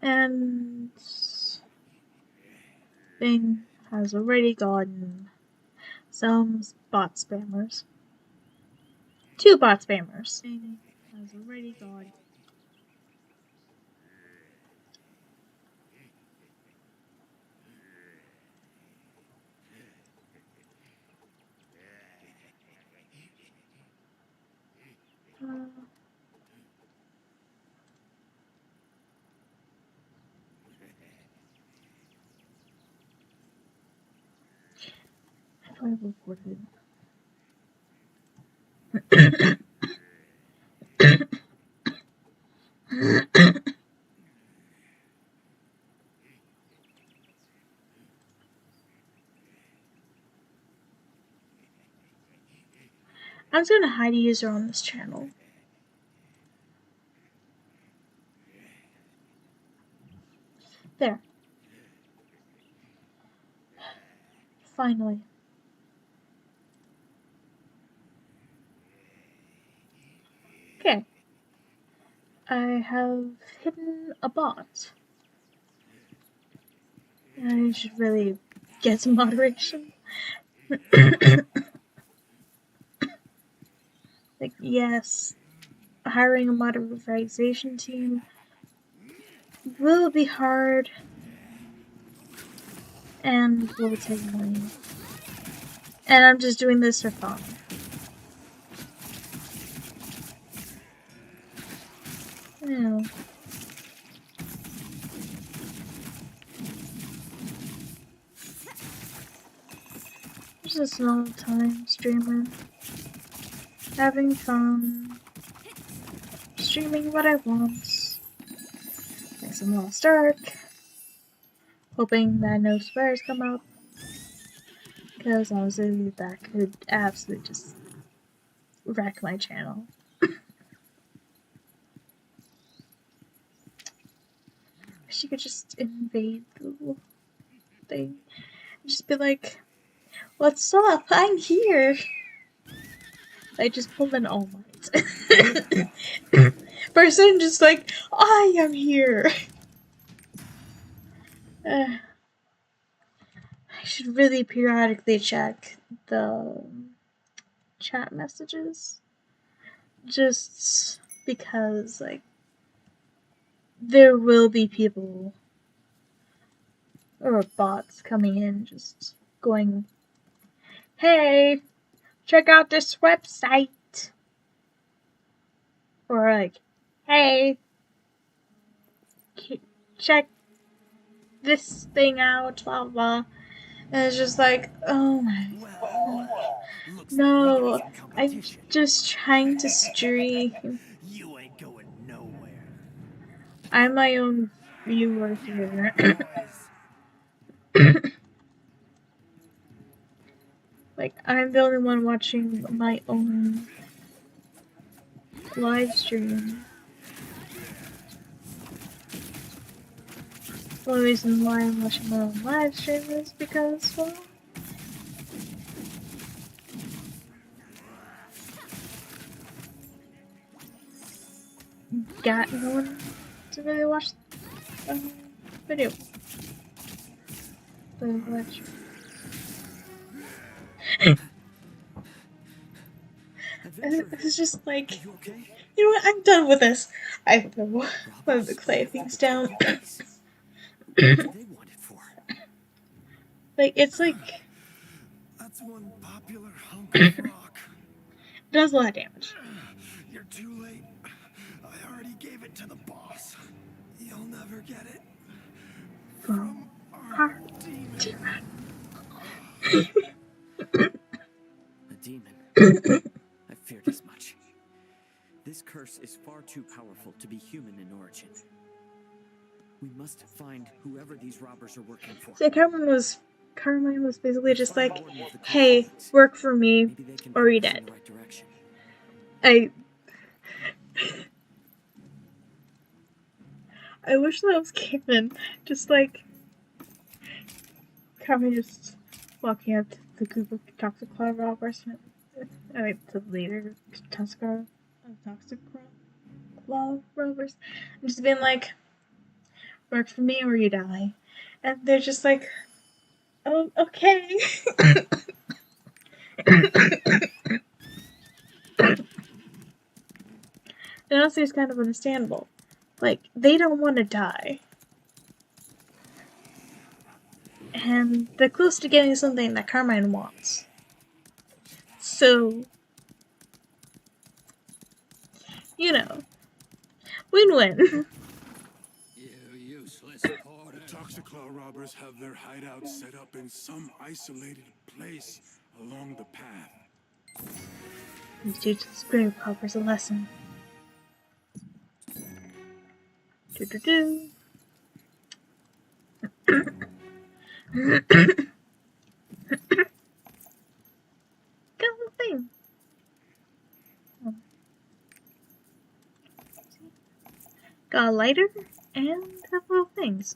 And Bing has already gotten some bot spammers. 2 bot spammers. Bing has already gotten I reported. I'm just gonna hide a user on this channel. There. Finally. Okay. I have hidden a bot. I should really get some moderation. Like, yes, hiring a modernization team will be hard and will take money. And I'm just doing this for fun. Yeah. Just a small time streamer. Having fun. Streaming what I want. Like some Lost Ark. Hoping that no swears come up. Because honestly, that could absolutely just wreck my channel. She could just invade the little thing. Just be like, what's up? I'm here. I just pulled an All Might. Person just like, I am here. I should really periodically check the chat messages. Just because, like, there will be people or bots coming in just going, hey, check out this website. Or like, hey, check this thing out, blah blah. And it's just like, oh my god. No, I'm just trying to stream. You ain't going nowhere. I'm my own viewer here. Like, I'm the only one watching my own live stream. The only reason why I'm watching my own live stream is because, well, got no one to really watch the video. The live stream. It's just like, you know what, I'm done with this. I have to one of the clay things down. Like, it's like, That's one popular hunk of rock. it does a lot of damage. You're too late. I already gave it to the boss. You'll never get it. From our demon. A demon. I feared as much. This curse is far too powerful to be human in origin. We must find whoever these robbers are working for. So Carmine was basically just like, hey, work for me or you're dead. I wish that was canon. Just like Carmine just walking up to the group of Toxic Claw robbers. I mean, to the leader of Toxic Claw robbers. And just being like, work for me or you die. And they're just like, oh, okay. And honestly, it's kind of understandable. Like, they don't want to die. And they're close to getting something that Carmine wants. So, you know, win-win. You useless porter. The Toxiclaw robbers have their hideout set up in some isolated place along the path. You teach this grave hoppers a lesson. Do-do-do. Go on the thing. Oh. Got a lighter and have little things.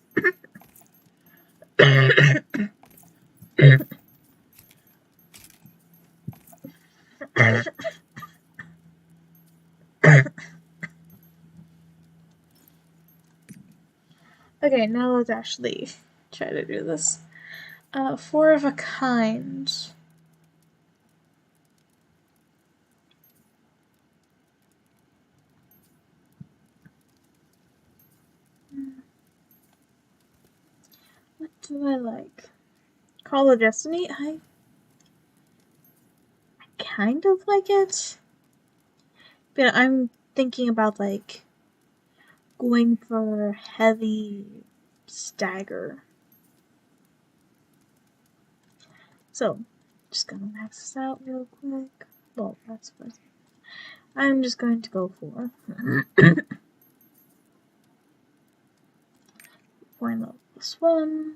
Okay, now let's actually try to do this. 4 of a kind. What do I like? Call of Destiny? I kind of like it. But I'm thinking about like going for heavy stagger. So, just gonna max this out real quick. Well, that's first. I'm just going to go for point level +1.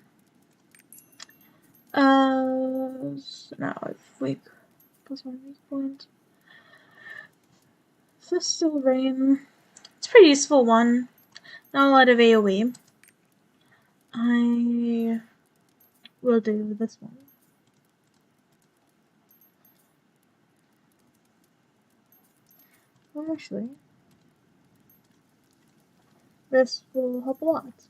So now if we +1 weak point. Thistle Rain. It's a pretty useful one. Not a lot of AoE. I will do this one. Well, actually, this will help a lot.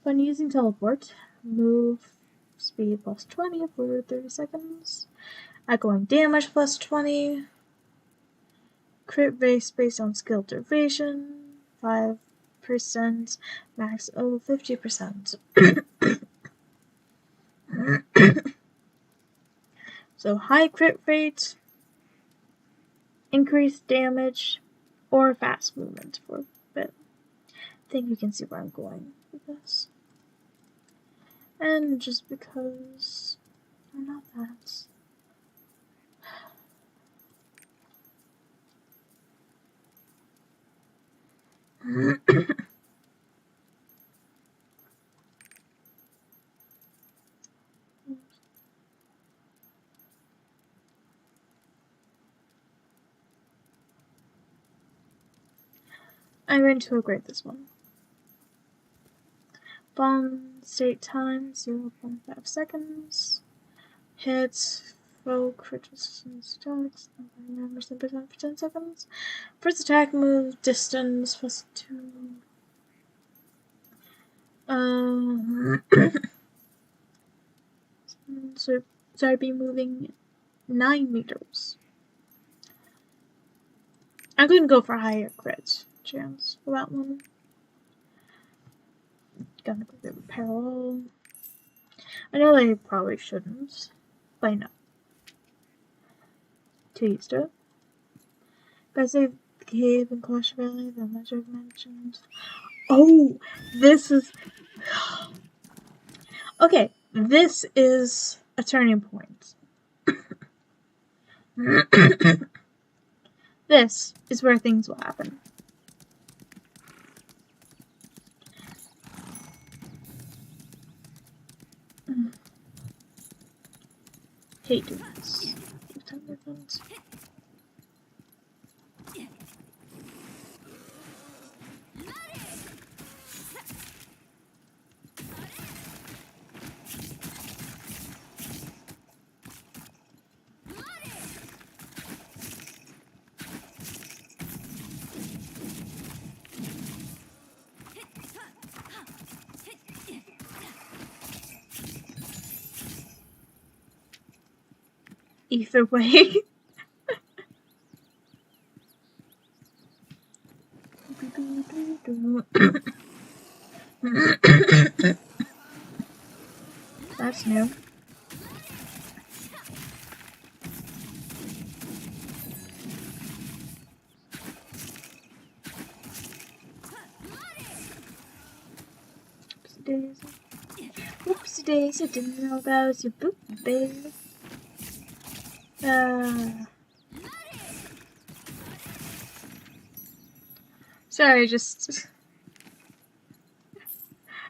When using teleport, move speed +20 for 30 seconds. Echoing damage +20. Crit race based on skill duration. 5%. Max of 50%. So high crit rate, increased damage, or fast movement for a bit. I think you can see where I'm going with this. And just because I'm not that. I'm going to upgrade this one. Bomb state time 0.5 seconds. Hits foe crit resistance attacks. Numbers in percent for 10 seconds. First attack move distance +2. So I'd be moving 9 meters. I'm going to go for higher crit chance for that one. Gonna go there with parallel. I know they probably shouldn't, but I know. Too used to it. Guys, save the cave in Clash Valley, the measure mentioned. Oh, this is. Okay, this is a turning point. This is where things will happen. Hate doing this. Either way. That's new. Whoopsie daisy, didn't know that was your boot, baby. Sorry,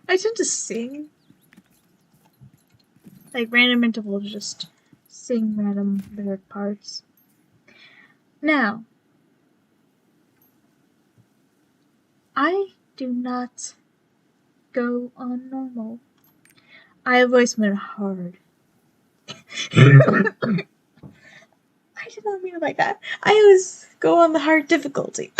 I tend to sing. Like random intervals, just sing random lyric parts. Now, I do not go on normal. I voice went hard. I did not mean it like that. I always go on the hard difficulty.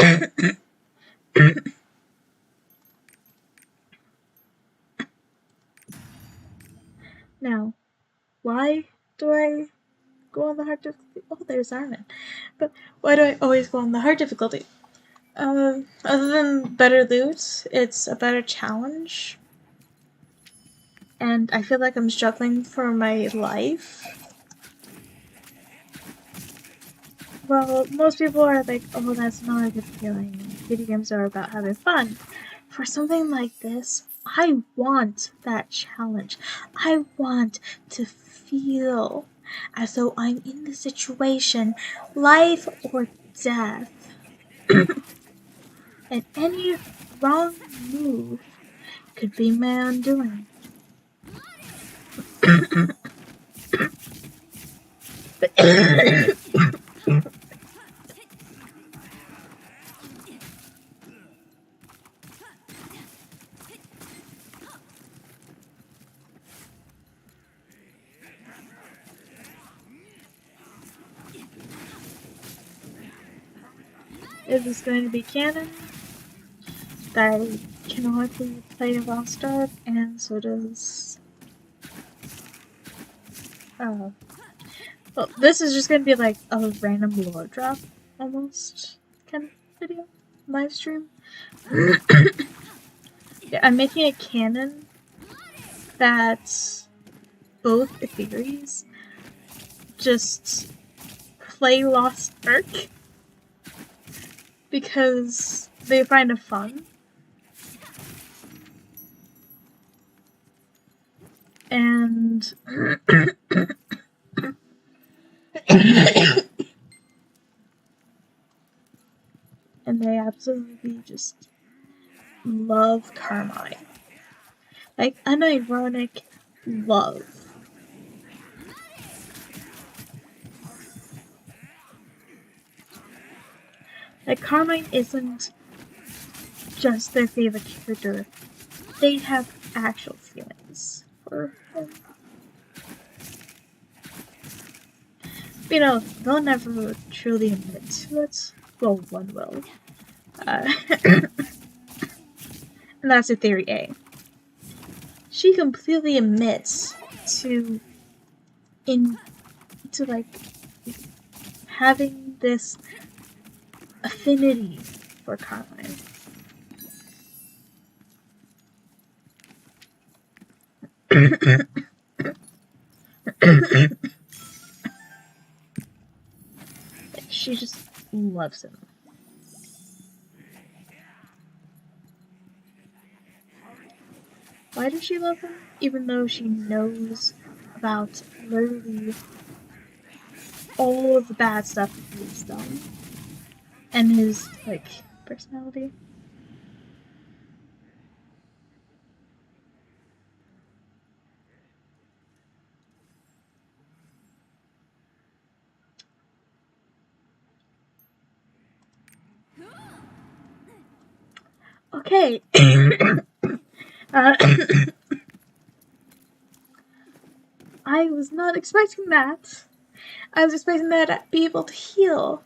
Now, why do I go on the hard difficulty? Oh, there's Armin. But why do I always go on the hard difficulty? Other than better loot, it's a better challenge. And I feel like I'm struggling for my life. Well, most people are like, oh, that's not a good feeling. Video games are about having fun. For something like this, I want that challenge. I want to feel as though I'm in the situation, life or death. And any wrong move could be my undoing. It is going to be canon that I canonically play Lost Ark, and so does. Well, this is just going to be like a random lore drop, almost, kind of video, live stream. Yeah, I'm making a canon that both theories just play Lost Ark because they find it fun. And and they absolutely just love Carmine. Like, unironic love. Like, Carmine isn't just their favorite character. They have actual feelings for him. You know, they'll never truly admit to it. Well, one will. And that's a theory A. She completely admits to like having this affinity for Carmine. She just loves him. Why does she love him? Even though she knows about literally all of the bad stuff he's done. And his, like, personality. Okay. I was not expecting that. I was expecting that I'd be able to heal.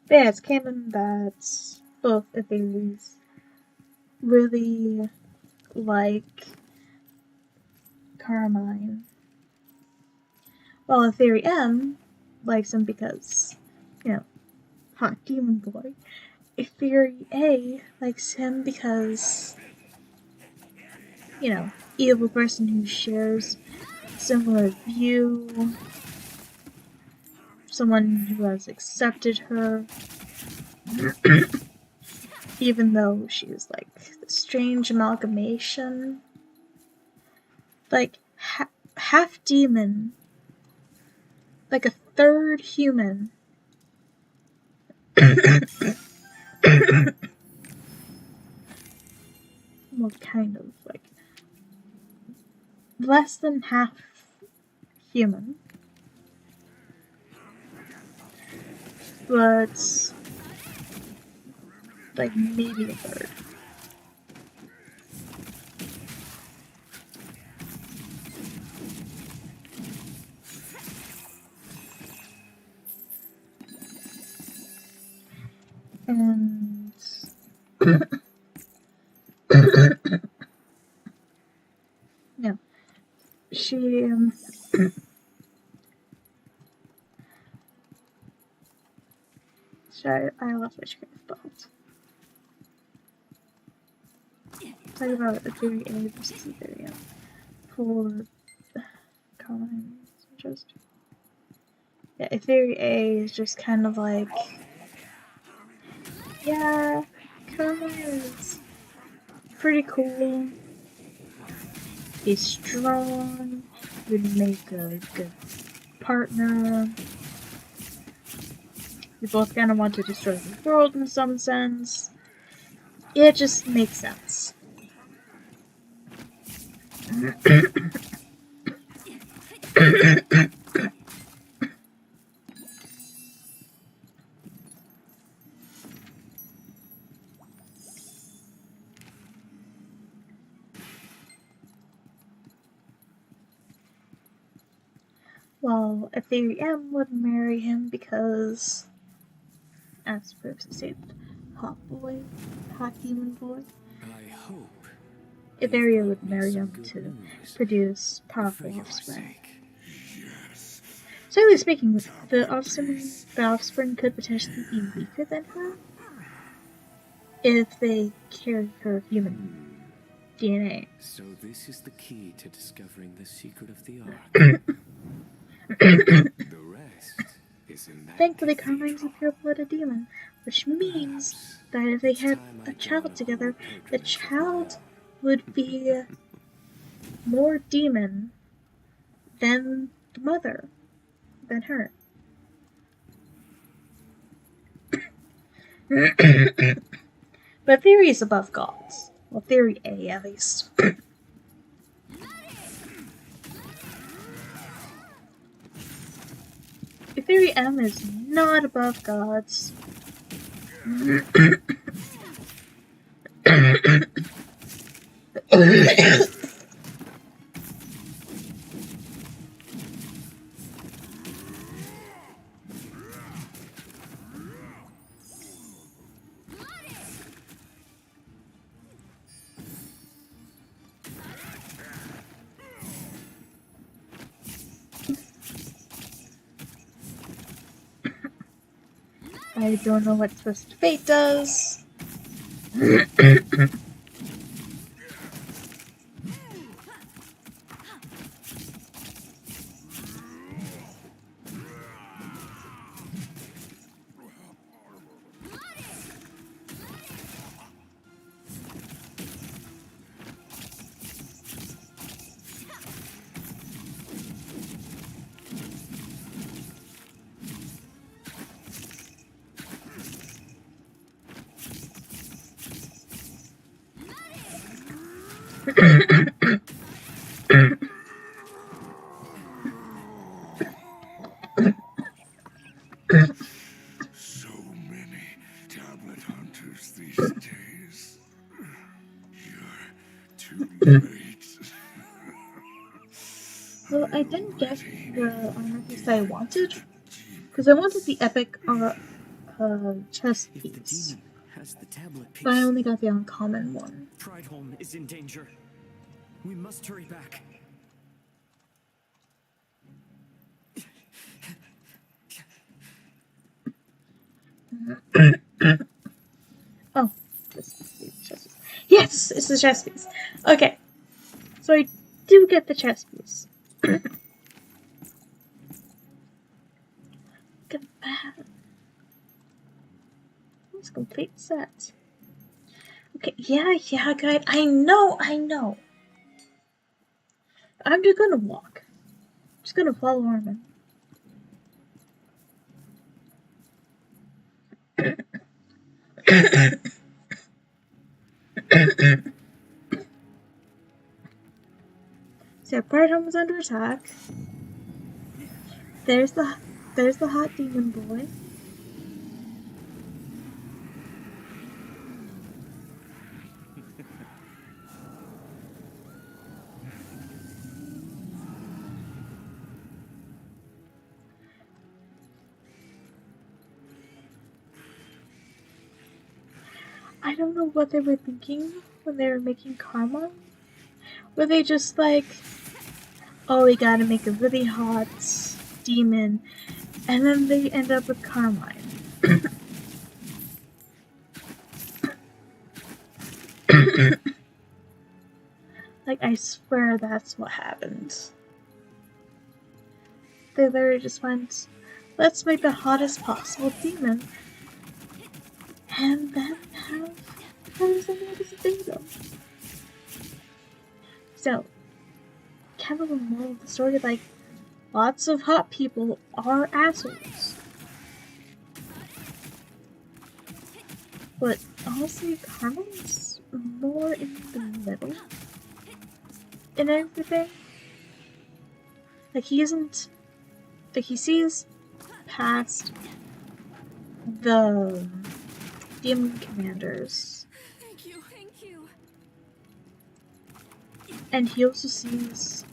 But yeah, it's canon that both theories really like Carmine. Well, Theory M likes him because, you know, hot demon boy. Theory A likes him because, you know, evil person who shares similar view, someone who has accepted her. even though she's like this strange amalgamation, like half demon, like a third human. Well, kind of like less than half human, but like maybe a third. And no, she sorry, I lost my train of thought. Talk about Ethereum A versus Ethereum for common interest. Yeah, Ethereum A is just kind of like, yeah, Carmen's pretty cool. He's strong. Would make a good partner. We both kind of want to destroy the world in some sense. It just makes sense. Well, Ethereum would marry him because, as previously stated, hot demon boy. I hope Ethereum would marry him to produce powerful offspring. Sadly speaking, the offspring could potentially be weaker than her if they carry her human DNA. So this is the key to discovering the secret of the Ark. The rest is in that Thankfully, Carmine's a pure-blooded demon, which means that if they had a child together, the child would be more demon than the mother, than her. But theory is above gods. Well, theory A, at least. Theory M is not above gods. I don't know what Twisted Fate does. So many tablet hunters these days. You're too late. Well, I didn't get the armor piece I wanted, because I wanted the epic chest If the piece, demon has the tablet piece, but I only got the uncommon one. Prideholm is in danger. We must hurry back. Oh, this is the chest piece. Yes, it's the chest piece. Okay, so I do get the chest piece. Look at that. It's a complete set. Okay, yeah, guide. I know. I'm just gonna walk. Just gonna follow Armin. So Bright Home is under attack. There's the hot demon boy. I don't know what they were thinking when they were making Karma. Were they just like, oh, we gotta make a really hot demon, and then they end up with Carmine. Like, I swear that's what happened. They literally just went, let's make the hottest possible demon, and then have something like this bingo. So, kind of a moral of the story, like, lots of hot people are assholes. But honestly, Carmen's more in the middle in everything. Like, he isn't. Like, he sees past the demon commanders. Thank you. And he also sees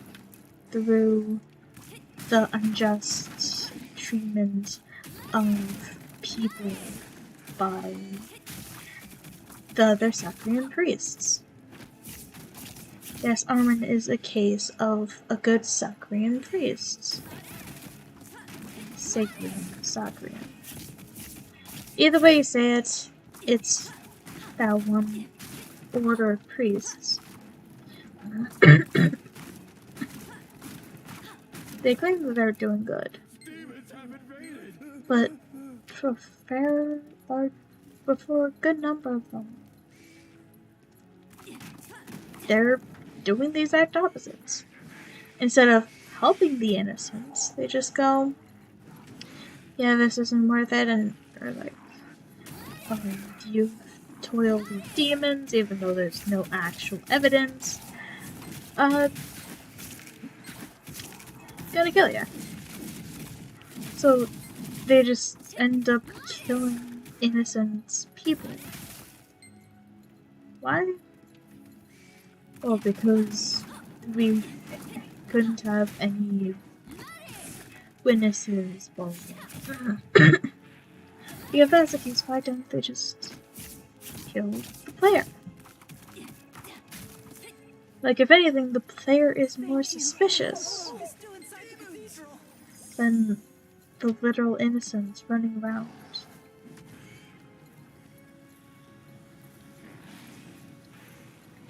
through the unjust treatment of people by the other Sacrian priests. Yes, Armin is a case of a good Sacrian priest. Sacrian. Either way you say it, it's that one order of priests. They claim that they're doing good. But for a good number of them, they're doing the exact opposites. Instead of helping the innocents, they just go, yeah, this isn't worth it, and are like, oh, you've toiled with demons, even though there's no actual evidence. Gonna kill ya. So they just end up killing innocent people. Why? Well, because we couldn't have any witnesses, blah blah. If that's the case, why don't they just kill the player? Like, if anything, the player is more suspicious than the literal innocents running around.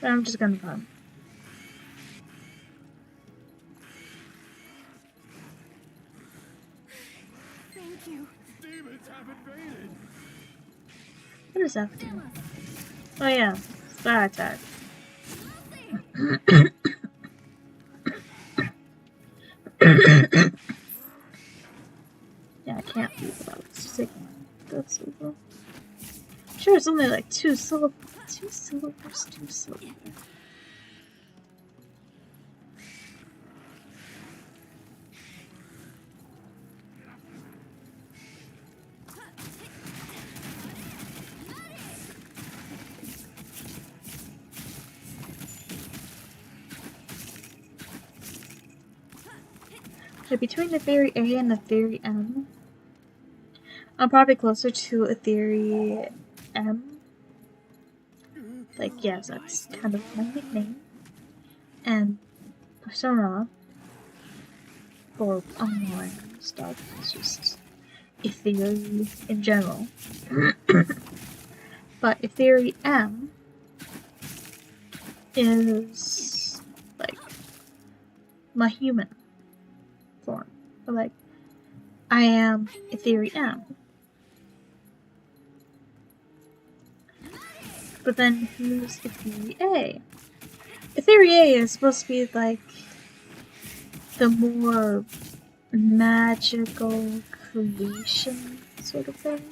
But I'm just gonna run. Thank you. Demons have invaded. What is that doing? Oh yeah, spy attack. Yeah, I can't be without sticking. That's over. Sure, it's only like 2 silver. 2 silvers, 2 silver. So between the theory A and the theory M, I'm probably closer to a theory M. Like, yes, that's kind of my nickname. And Persona, for online stuff, is just a theory in general. But a theory M is like my human form. Or like, I am a theory M. But then who's Ethereal A? Ethereal A is supposed to be like the more magical creation sort of thing.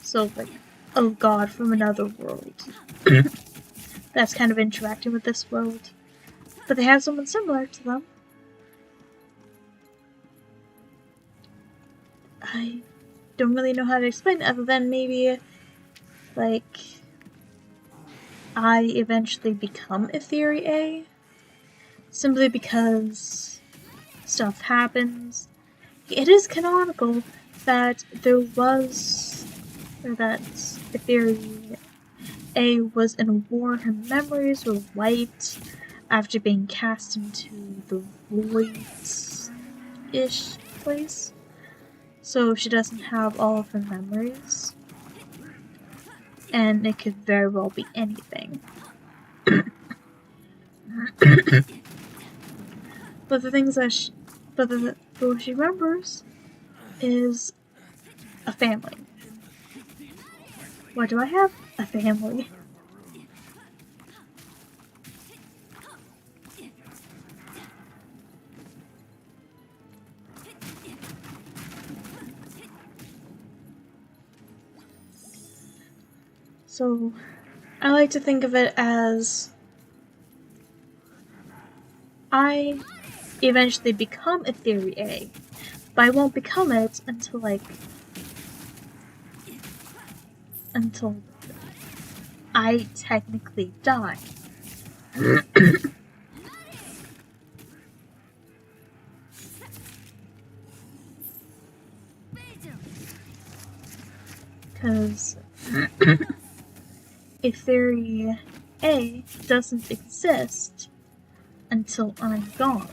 So like a god from another world that's kind of interacting with this world. But they have someone similar to them. I don't really know how to explain it other than maybe like I eventually become Ethereal A simply because stuff happens. It is canonical that there was, or that Ethereal A was in a war. Her memories were wiped after being cast into the void-ish place. So she doesn't have all of her memories. And it could very well be anything. But the things that what she remembers is a family. What do I have? A family. So, I like to think of it as I eventually become Ethereal A, but I won't become it until I technically die. Because Ethereal A doesn't exist until I'm gone.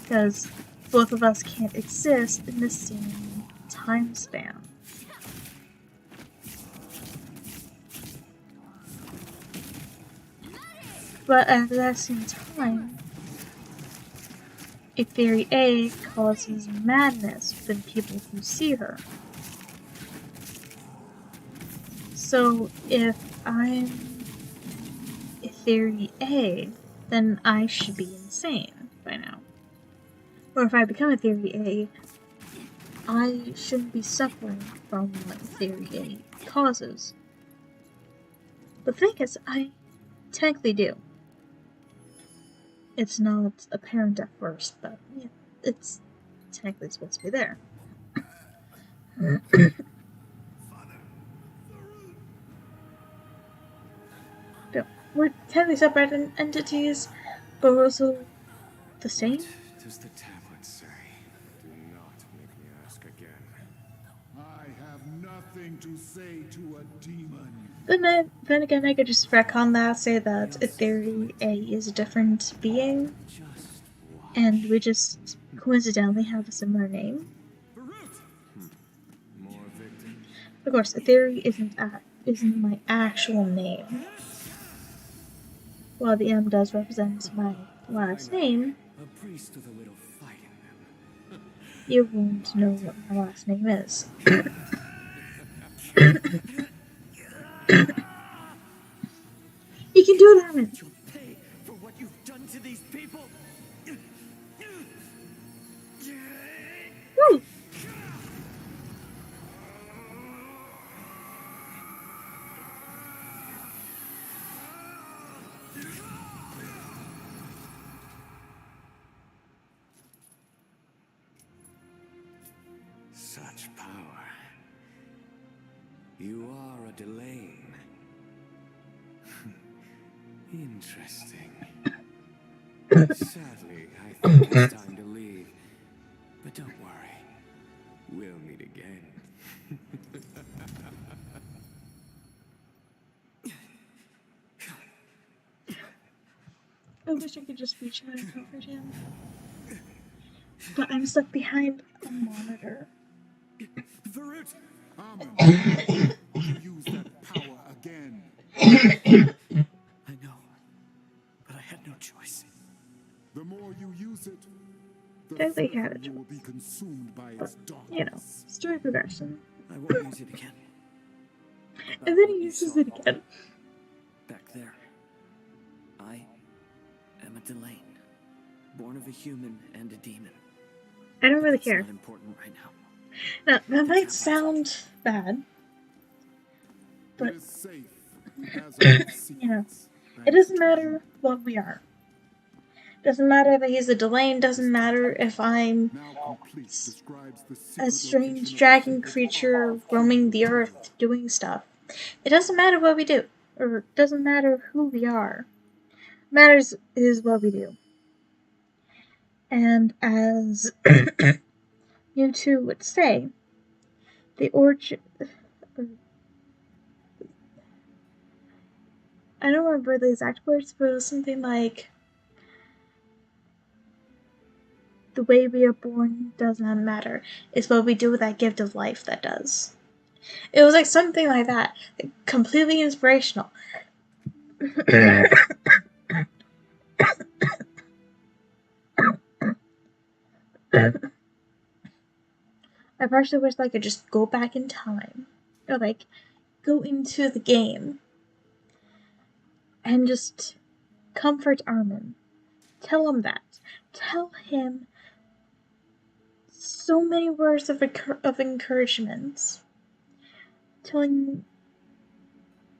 Because both of us can't exist in the same time span. But at that same time, Ethereal A causes madness within people who see her. So if I'm Ethereal A, then I should be insane by now. Or if I become Ethereal A, I shouldn't be suffering from what Ethereal A causes. The thing is, I technically do. It's not apparent at first, but yeah, it's technically supposed to be there. We're technically separate entities, but we're also the same. What does the tablet say? Do not make me ask again. I have nothing to say to a demon. Then again, I could just retcon that, say that Ethereal A is a different being, and we just coincidentally have a similar name. More victims? Of course, Ethereal isn't my actual name. While the M does represent my last name, A priest with a little fight in them. you won't know what my last name is. You can do it, Armin! You'll pay for what you've done to these people! Woo! Such power. You are a Delane. Interesting. Sadly, I think it's time to leave. But don't worry. We'll meet again. I wish I could just reach out and comfort him. But I'm stuck behind a monitor. Varut! Amen. You use that power again. I know. But I had no choice. The more you use it, the Technically further had a you will be consumed by its darkness. You know, story progression. I won't use it again. about And then what he you uses saw it again. back there. I am a Delane, born of a human and a demon. I don't But really that's care. not important right now. Now, that The might tablet. sound bad, but It is safe. He has enough you know, secrets. it doesn't Thanks to matter what we are. Doesn't matter that he's a Delane, doesn't matter if I'm Now complete describes the a secret strange location of dragon the sacred creature Ark of roaming the Kingdom. earth doing stuff. It doesn't matter what we do, or it doesn't matter who we are. What matters is what we do. And as you two would say, the origin. I don't remember the exact words, but it was something like, the way we are born does not matter. It's what we do with that gift of life that does. It was like something like that. Completely inspirational. I partially wish I could just go back in time. Or like, go into the game. And just comfort Armin. Tell him that. Tell him so many words of encouragement. Telling,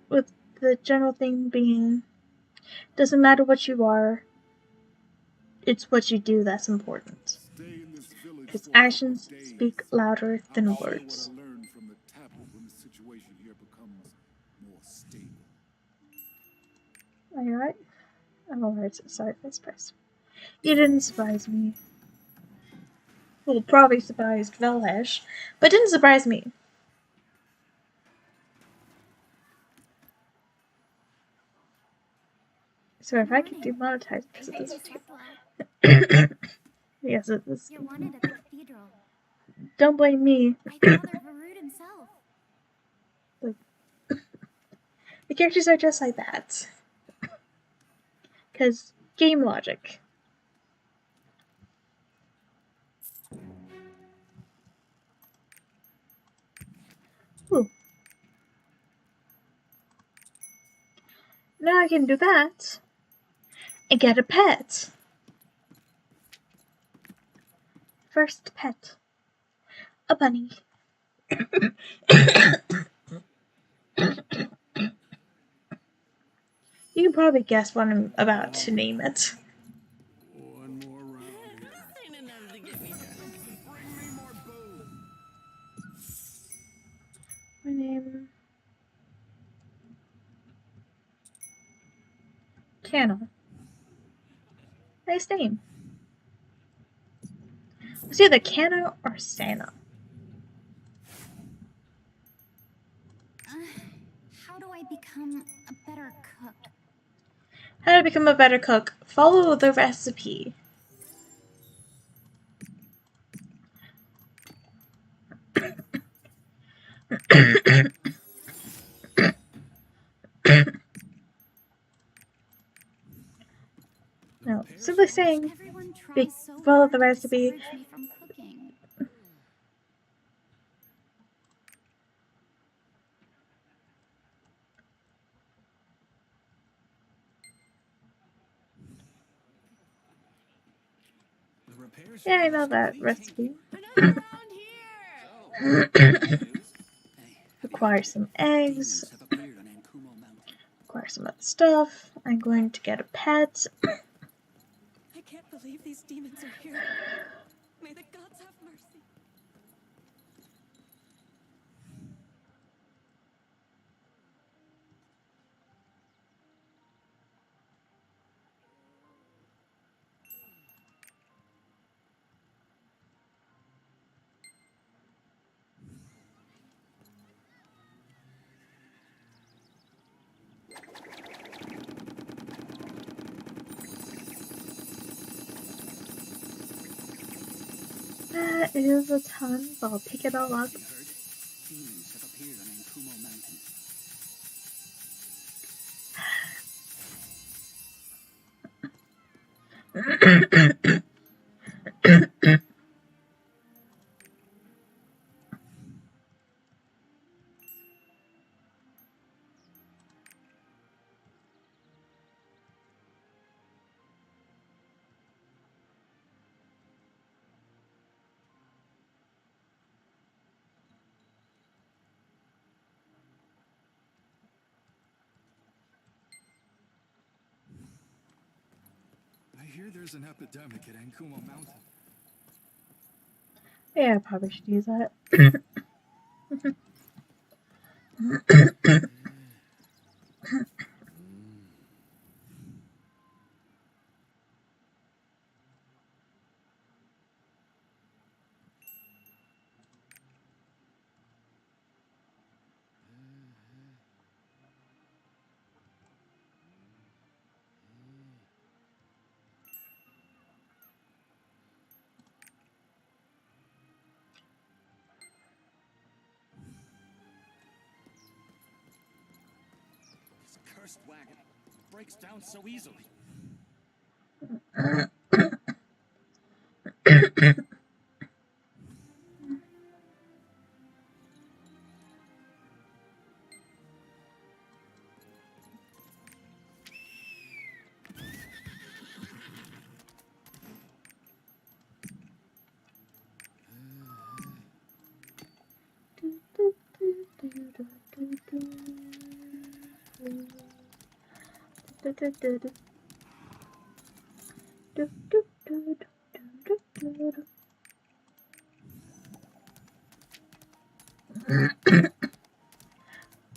with the general thing being, doesn't matter what you are, it's what you do that's important. Stay in this village Because for a couple actions days. speak louder than I'll share words. what I learned from the tablet when the situation here becomes more stable. Are you alright? I'm alright, sorry if I surprised. You didn't surprise me. Well, probably surprised Velhesh, but didn't surprise me. So if I get demonetized because of this video. Yes, it is. You're wanted at the cathedral. Don't blame me. My father, Varud himself. The characters are just like that. Because game logic. Ooh. Now I can do that. And get a pet. First pet. A bunny. You can probably guess what I'm about to name it. One more round here. Ain't enough to get me drunk. Bring me more booze. My name... Canna. Nice name. It's either Canna or Santa. How do I become a better cook? How to become a better cook? Follow the recipe. No, simply saying, Everyone tries so follow hard the to recipe. discourage me from cooking. The repairs Yeah, I know that really recipe. Another round here! Require some eggs. Demons have appeared on Ankumo Mountain. Require some other stuff. I'm going to get a pet. I can't believe these demons are here. May the gods have mercy. That is a ton, but I'll pick it all up. You heard? Demons have appeared on Ankumo Mountain. hear there's an epidemic at Ankuma Mountain. Yeah, I probably should use that. This cursed wagon breaks down so easily.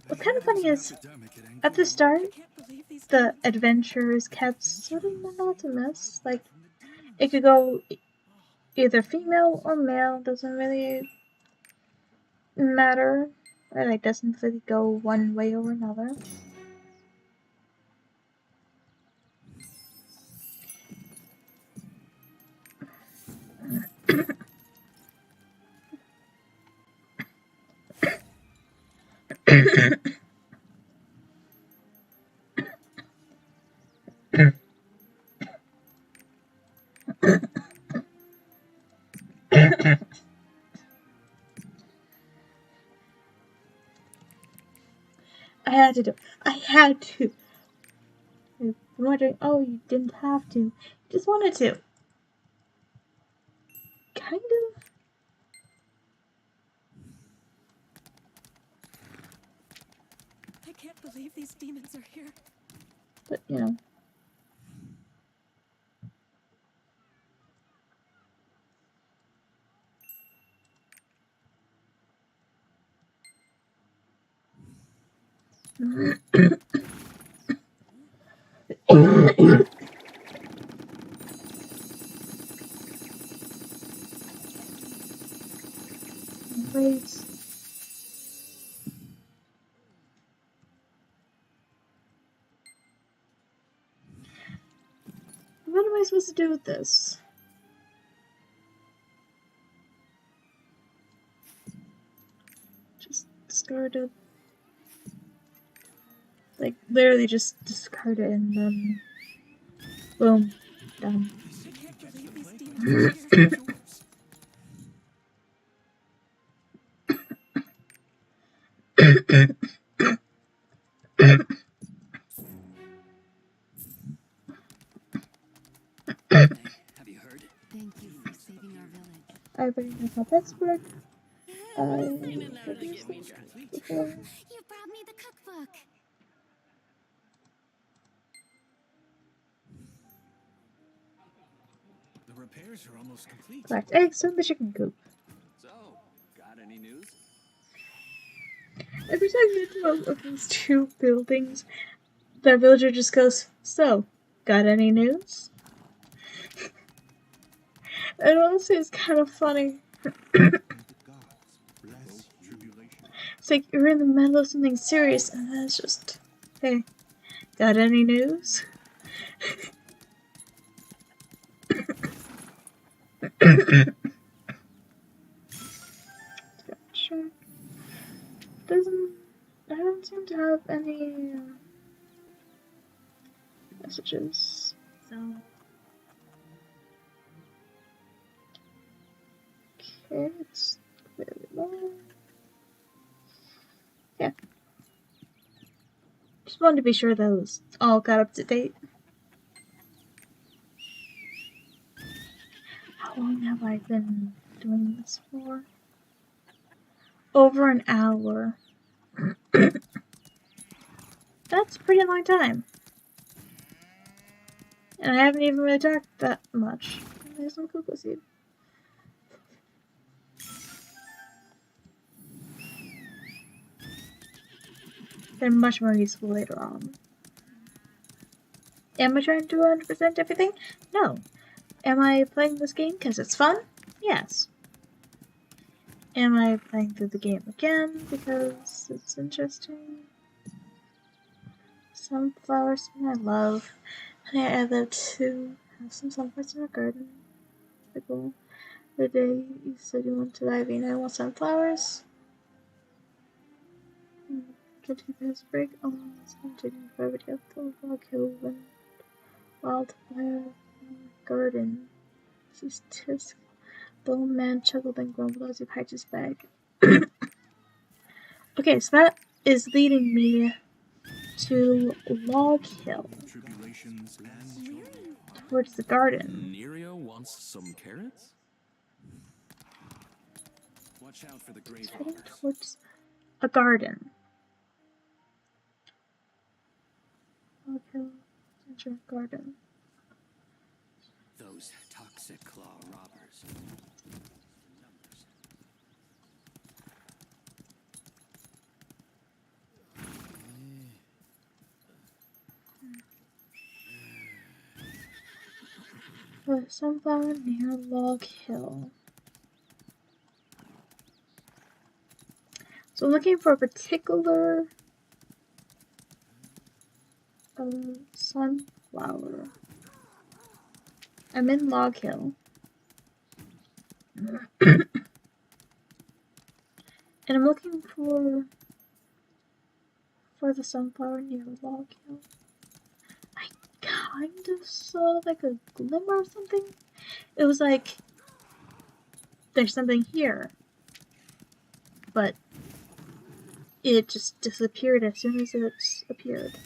What's kind of funny is, at the start, the adventures kept sort of monotonous. Like, it could go either female or male, doesn't really matter. Or, like, doesn't really go one way or another. I had to do. I had to. I'm wondering, oh, you didn't have to. You just wanted to. Kind of. I can't believe these demons are here. But, you know. Wait. What am I supposed to do with this? Just discard it. Like, literally just discard it and then... boom. Done. I can't believe these demons are here. Have you heard? Thank you for saving our village. I already know how this works. You brought me the cookbook. The repairs are almost complete. Collect eggs from the chicken coop. So, got any news? Every time you get to one of these two buildings, the villager just goes, so, got any news? And honestly, it's kind of funny. It's like you're in the middle of something serious, and then it's just, hey, got any news? Sure. I don't seem to have any messages, so. Okay, it's clearly low. Yeah. Just wanted to be sure those all got up to date. How long have I been doing this for? Over an hour. That's a pretty long time. And I haven't even really talked that much. There's some cocoa seed. They're much more useful later on. Am I trying to 100% everything? No. Am I playing this game because it's fun? Yes. Am I playing through the game again because it's interesting? Sunflowers I love. And I add that to have some sunflowers in our garden. Pickle. The day you said you wanted ivy and I want sunflowers. Get to this break. Oh, it's continuing forever to get the log hill wind. Wildfire garden. This is tisk. The old man chuckled and grumbled as he packed his bag. Okay, so that is leading me to Log Hill. Towards the garden. Nerio wants some carrots? Watch out for the grave Heading robbers. towards a garden. Log Hill, Central Garden. Those toxic claw robbers. A sunflower near Log Hill. So I'm looking for a particular sunflower. I'm in Log Hill. And I'm looking for the sunflower near Log Hill. I kind of saw like a glimmer of something. It was like there's something here, but it just disappeared as soon as it appeared.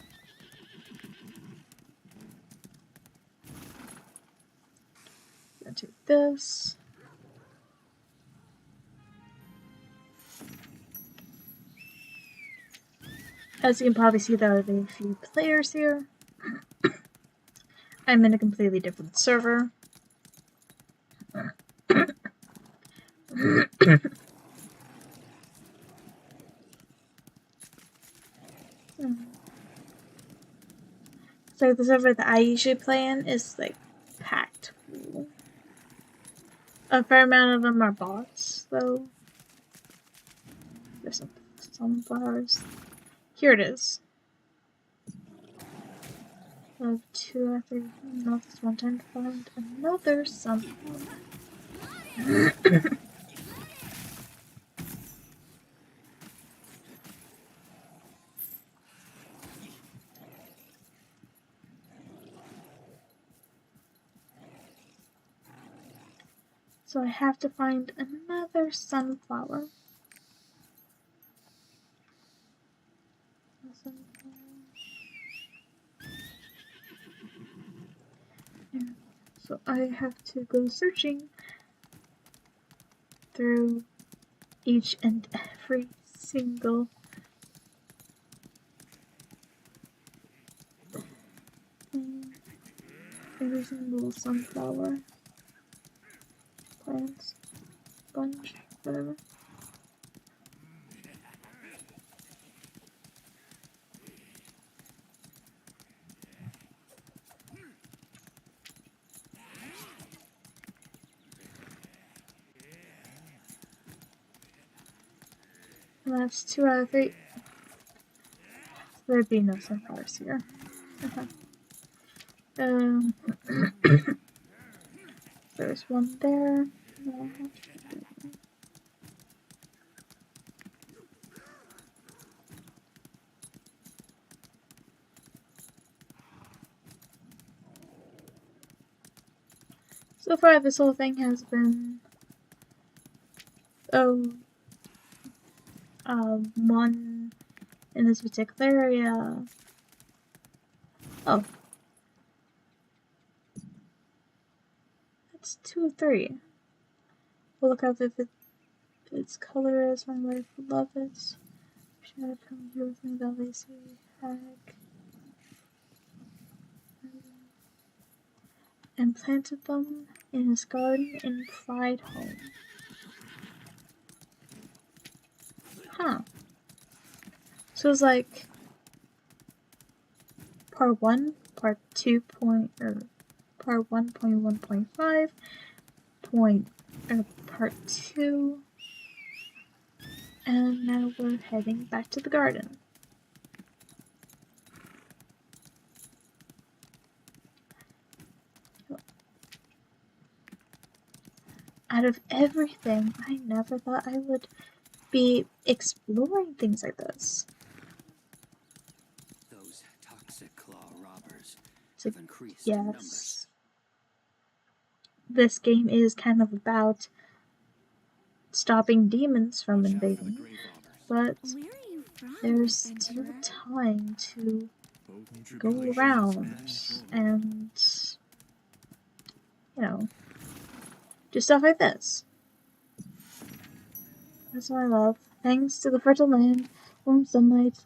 I'm gonna take this. As you can probably see, there are a few players here. I'm in a completely different server. So the server that I usually play in is like packed full. A fair amount of them are bots, though. There's some sunflowers. Here it is. I have 2 or 3. Now it's one time to find another sunflower. So I have to find another sunflower. So I have to go searching through each and every single sunflower plants, sponge, whatever. And that's 2 out of 3. There'd be no sunflowers here. Okay. There's one there. So far, this whole thing has been one in this particular area. Oh, that's 2 of 3. We'll look up if its color is. My wife would love it. Should I come here with me, that lazy hag? and planted them in his garden in Pride Home. Huh. So it's like part 1, part 2 point, or part 1.1.5, part 2, and now we're heading back to the garden. Out of everything, I never thought I would be exploring things like this. Those toxic claw robbers So, have increased in numbers. yes, this game is kind of about stopping demons from invading, but there's still time to go around and, you know, do stuff like this. That's what I love. Thanks to the fertile land, warm sunlight,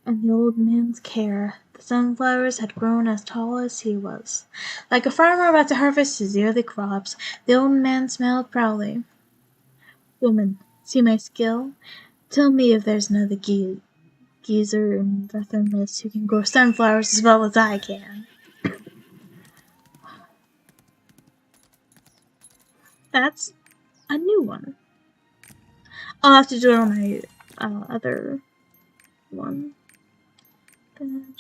and the old man's care, the sunflowers had grown as tall as he was. Like a farmer about to harvest his yearly crops, the old man smiled proudly. Woman, see my skill? Tell me if there's another geezer in Mist who can grow sunflowers as well as I can. That's a new one. I'll have to do it on my other one. One.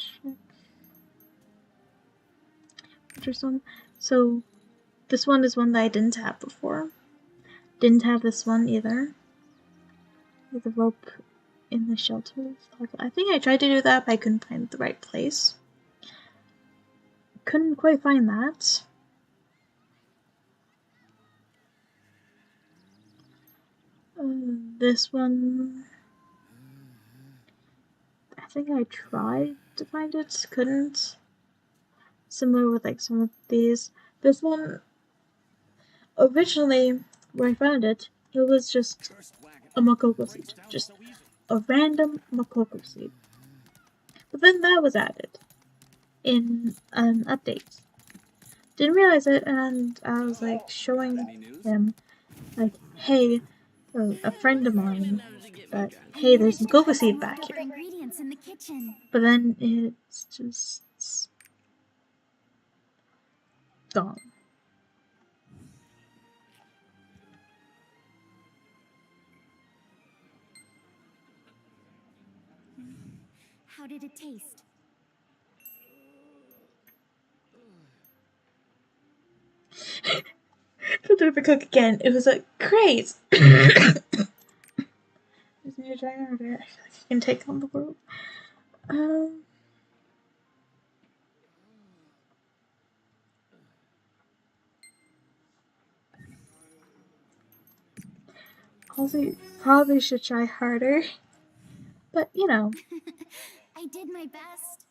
So this one is one that I didn't have before. Didn't have this one either. With the rope in the shelter. I think I tried to do that, but I couldn't find the right place. Couldn't quite find that. This one, I think I tried to find it, couldn't. Similar with like some of these. This one, originally, where I found it, it was just a Makoko seed. Just a random Makoko seed. But then that was added in an update. Didn't realize it, and I was like showing him, like, hey, a friend of mine, that, hey, there's some cocoa seed back here. But then it's just gone. How did it taste? Put the cook again. It was like, great. I feel like I can take on the world. Probably should try harder. But, you know. I did my best.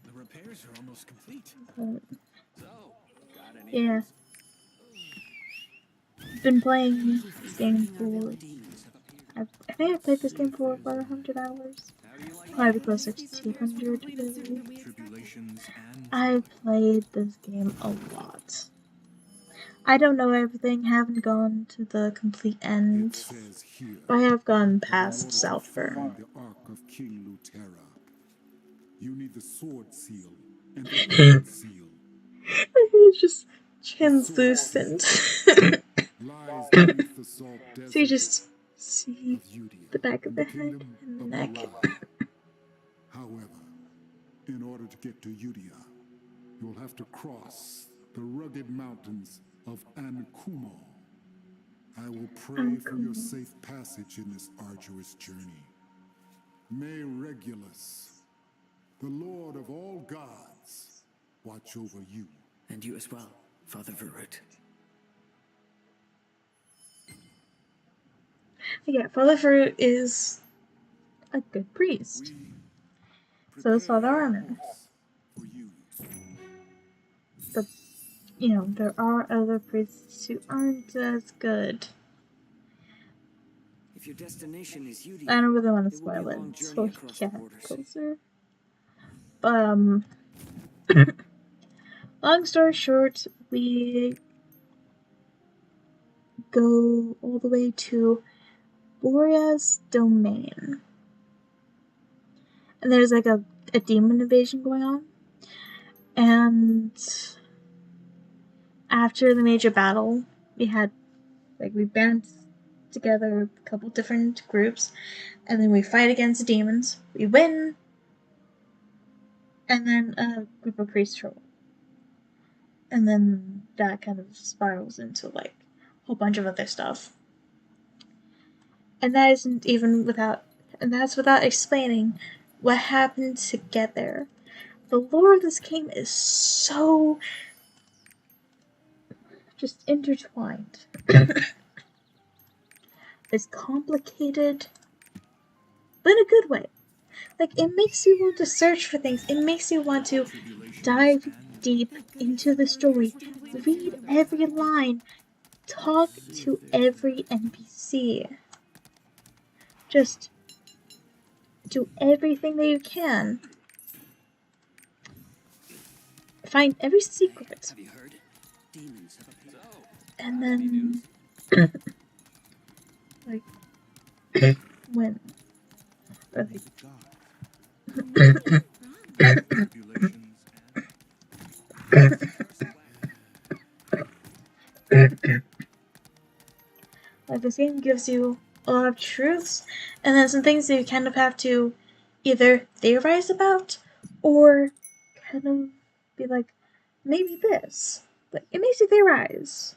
The repairs are almost complete. Yeah. I've been playing this game for... I think I've played this game for about 100 hours. Probably closer to 200. I've played this game a lot. I don't know everything, haven't gone to the complete end, but I have gone past Southburn. The Ark of King Luterra. You need the sword seal and the hand seal. It's just translucent. So you just see the back of the head and the neck. However, in order to get to Udia, you'll have to cross the rugged mountains of Ankumo. I will pray for your safe passage in this arduous journey. May Regulus, the Lord of all gods, watch over you. And you as well, Father Verut. Yeah, Father Verut is a good priest. So is Father Armin. But, you know, there are other priests who aren't as good. If your destination is Udia, I don't really want to it will be spoil a it long until journey we across get the borders. closer. Long story short, we go all the way to Boria's domain. And there's like a demon invasion going on. And after the major battle, we band together a couple different groups, and then we fight against the demons. We win, and then a group of priests show up. And then that kind of spirals into like a whole bunch of other stuff. And that isn't even that's without explaining what happened to get there. The lore of this game is so just intertwined. It's complicated, but in a good way. Like, it makes you want to search for things. It makes you want to dive deep into the story, read every line, talk to every NPC. Just do everything that you can. Find every secret. Have you heard? Demons have appeared. And then, like, when, like, this game gives you a lot of truths, and then some things that you kind of have to either theorize about, or kind of be like, maybe this. But it makes you theorize.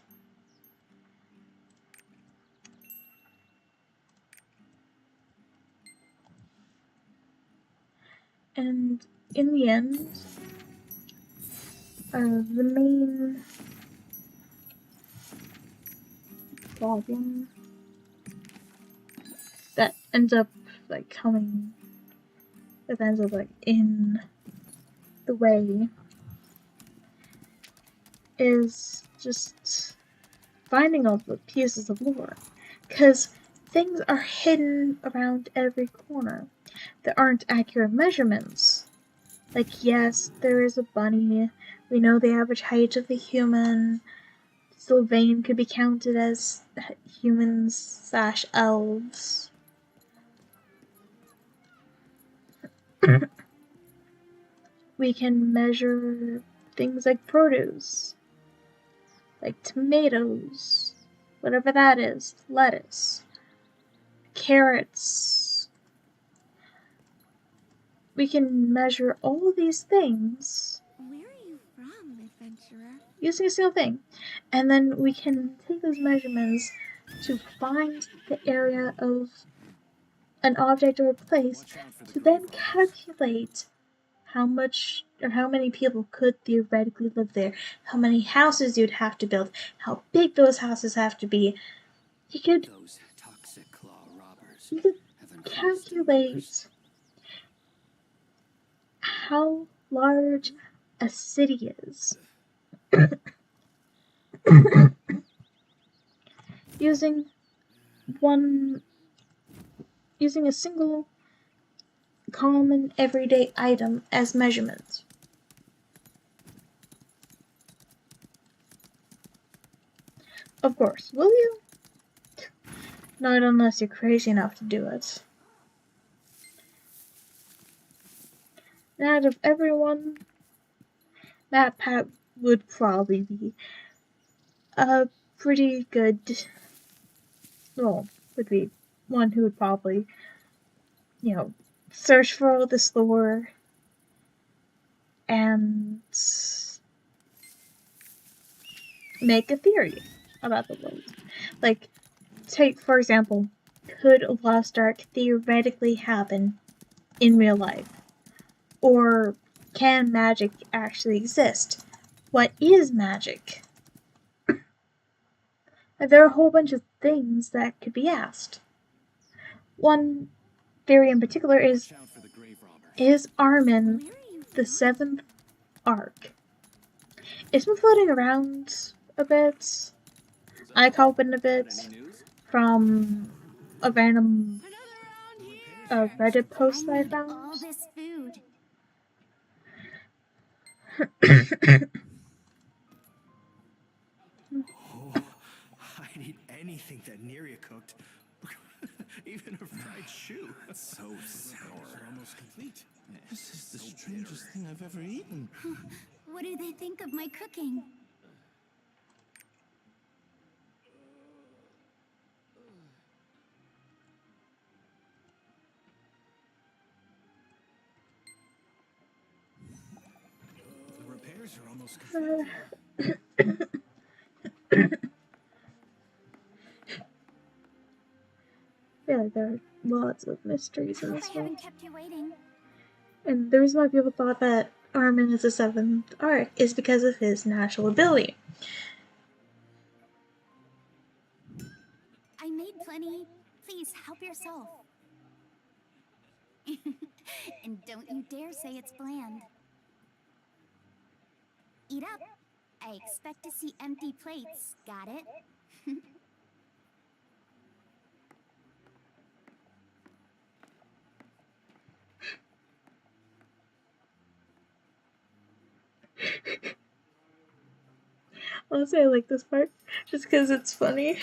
And in the end, the main problem that ends up in the way is just finding all the pieces of lore, because things are hidden around every corner. There aren't accurate measurements. Like, yes, there is a bunny. We know the average height of the human. Sylvain could be counted as humans/elves. We can measure things like produce, like tomatoes, whatever that is, lettuce, carrots. We can measure all of these things. Where are you from, adventurer? Using a single thing. And then we can take those measurements to find the area of an object or a place to then calculate how much or how many people could theoretically live there, how many houses you'd have to build, how big those houses have to be. You could Those toxic claw robbers calculate how large a city is. using a single common everyday item as measurement. Of course, will you? Not unless you're crazy enough to do it. And out of everyone, that Pat would probably be a pretty good, would be one who would probably, search for all this lore and make a theory about the world. Like, take, for example, could a Lost Ark theoretically happen in real life? Or can magic actually exist? What is magic? There are a whole bunch of things that could be asked. One theory in particular is Armin the seventh Ark? It's been floating around a bit. I caught wind of it from a random Another round here. Reddit post that I need found. all this food. Oh, I'd eat anything that Neria cooked. Even a fried shoe. So sour. Almost complete. This is the strangest thing I've ever eaten. What do they think of my cooking? The repairs are almost complete. Yeah, there are lots of mysteries in Hope this I one. haven't kept you waiting. And the reason why people thought that Armin is the 7th arc is because of his natural ability. I made plenty. Please help yourself. And don't you dare say it's bland. Eat up. I expect to see empty plates. Got it? Honestly, I like this part just because it's funny.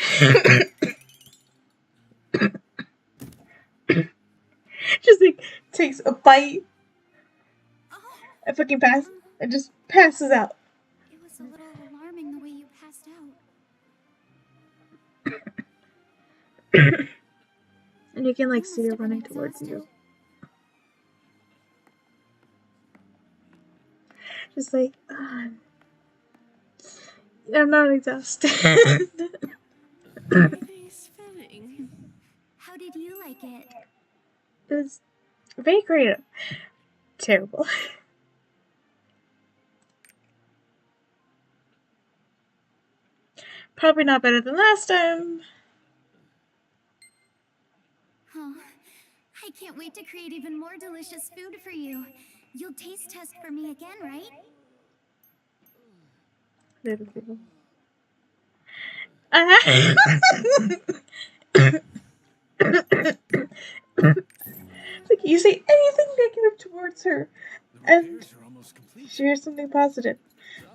Just like takes a bite and fucking and just passes out. It was a little alarming the way you passed out. And you can like You see must her have been running towards you. exhausted. Just like, I'm not exhausted. Everything's spinning. How did you like it? It was very creative. Terrible. Probably not better than last time. Oh, I can't wait to create even more delicious food for you. You'll taste test for me again, right? Little people. It's like you say anything negative towards her, and Repairs are almost complete. she hears something positive.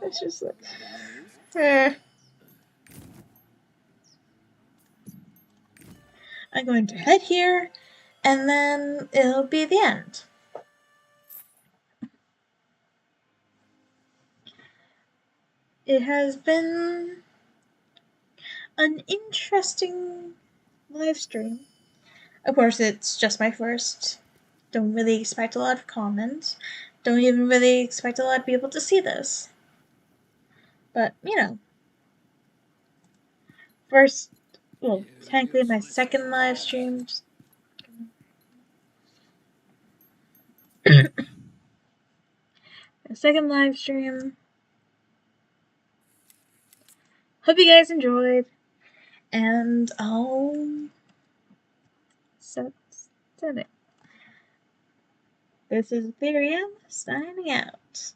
It's just like, eh. I'm going to head here, and then it'll be the end. It has been an interesting live stream. Of course, it's just my first. Don't really expect a lot of comments. Don't even really expect a lot of people to see this. But, you know. First, well, technically my second live stream. My second live stream. Hope you guys enjoyed. And I'll set it. This is Ethereum signing out.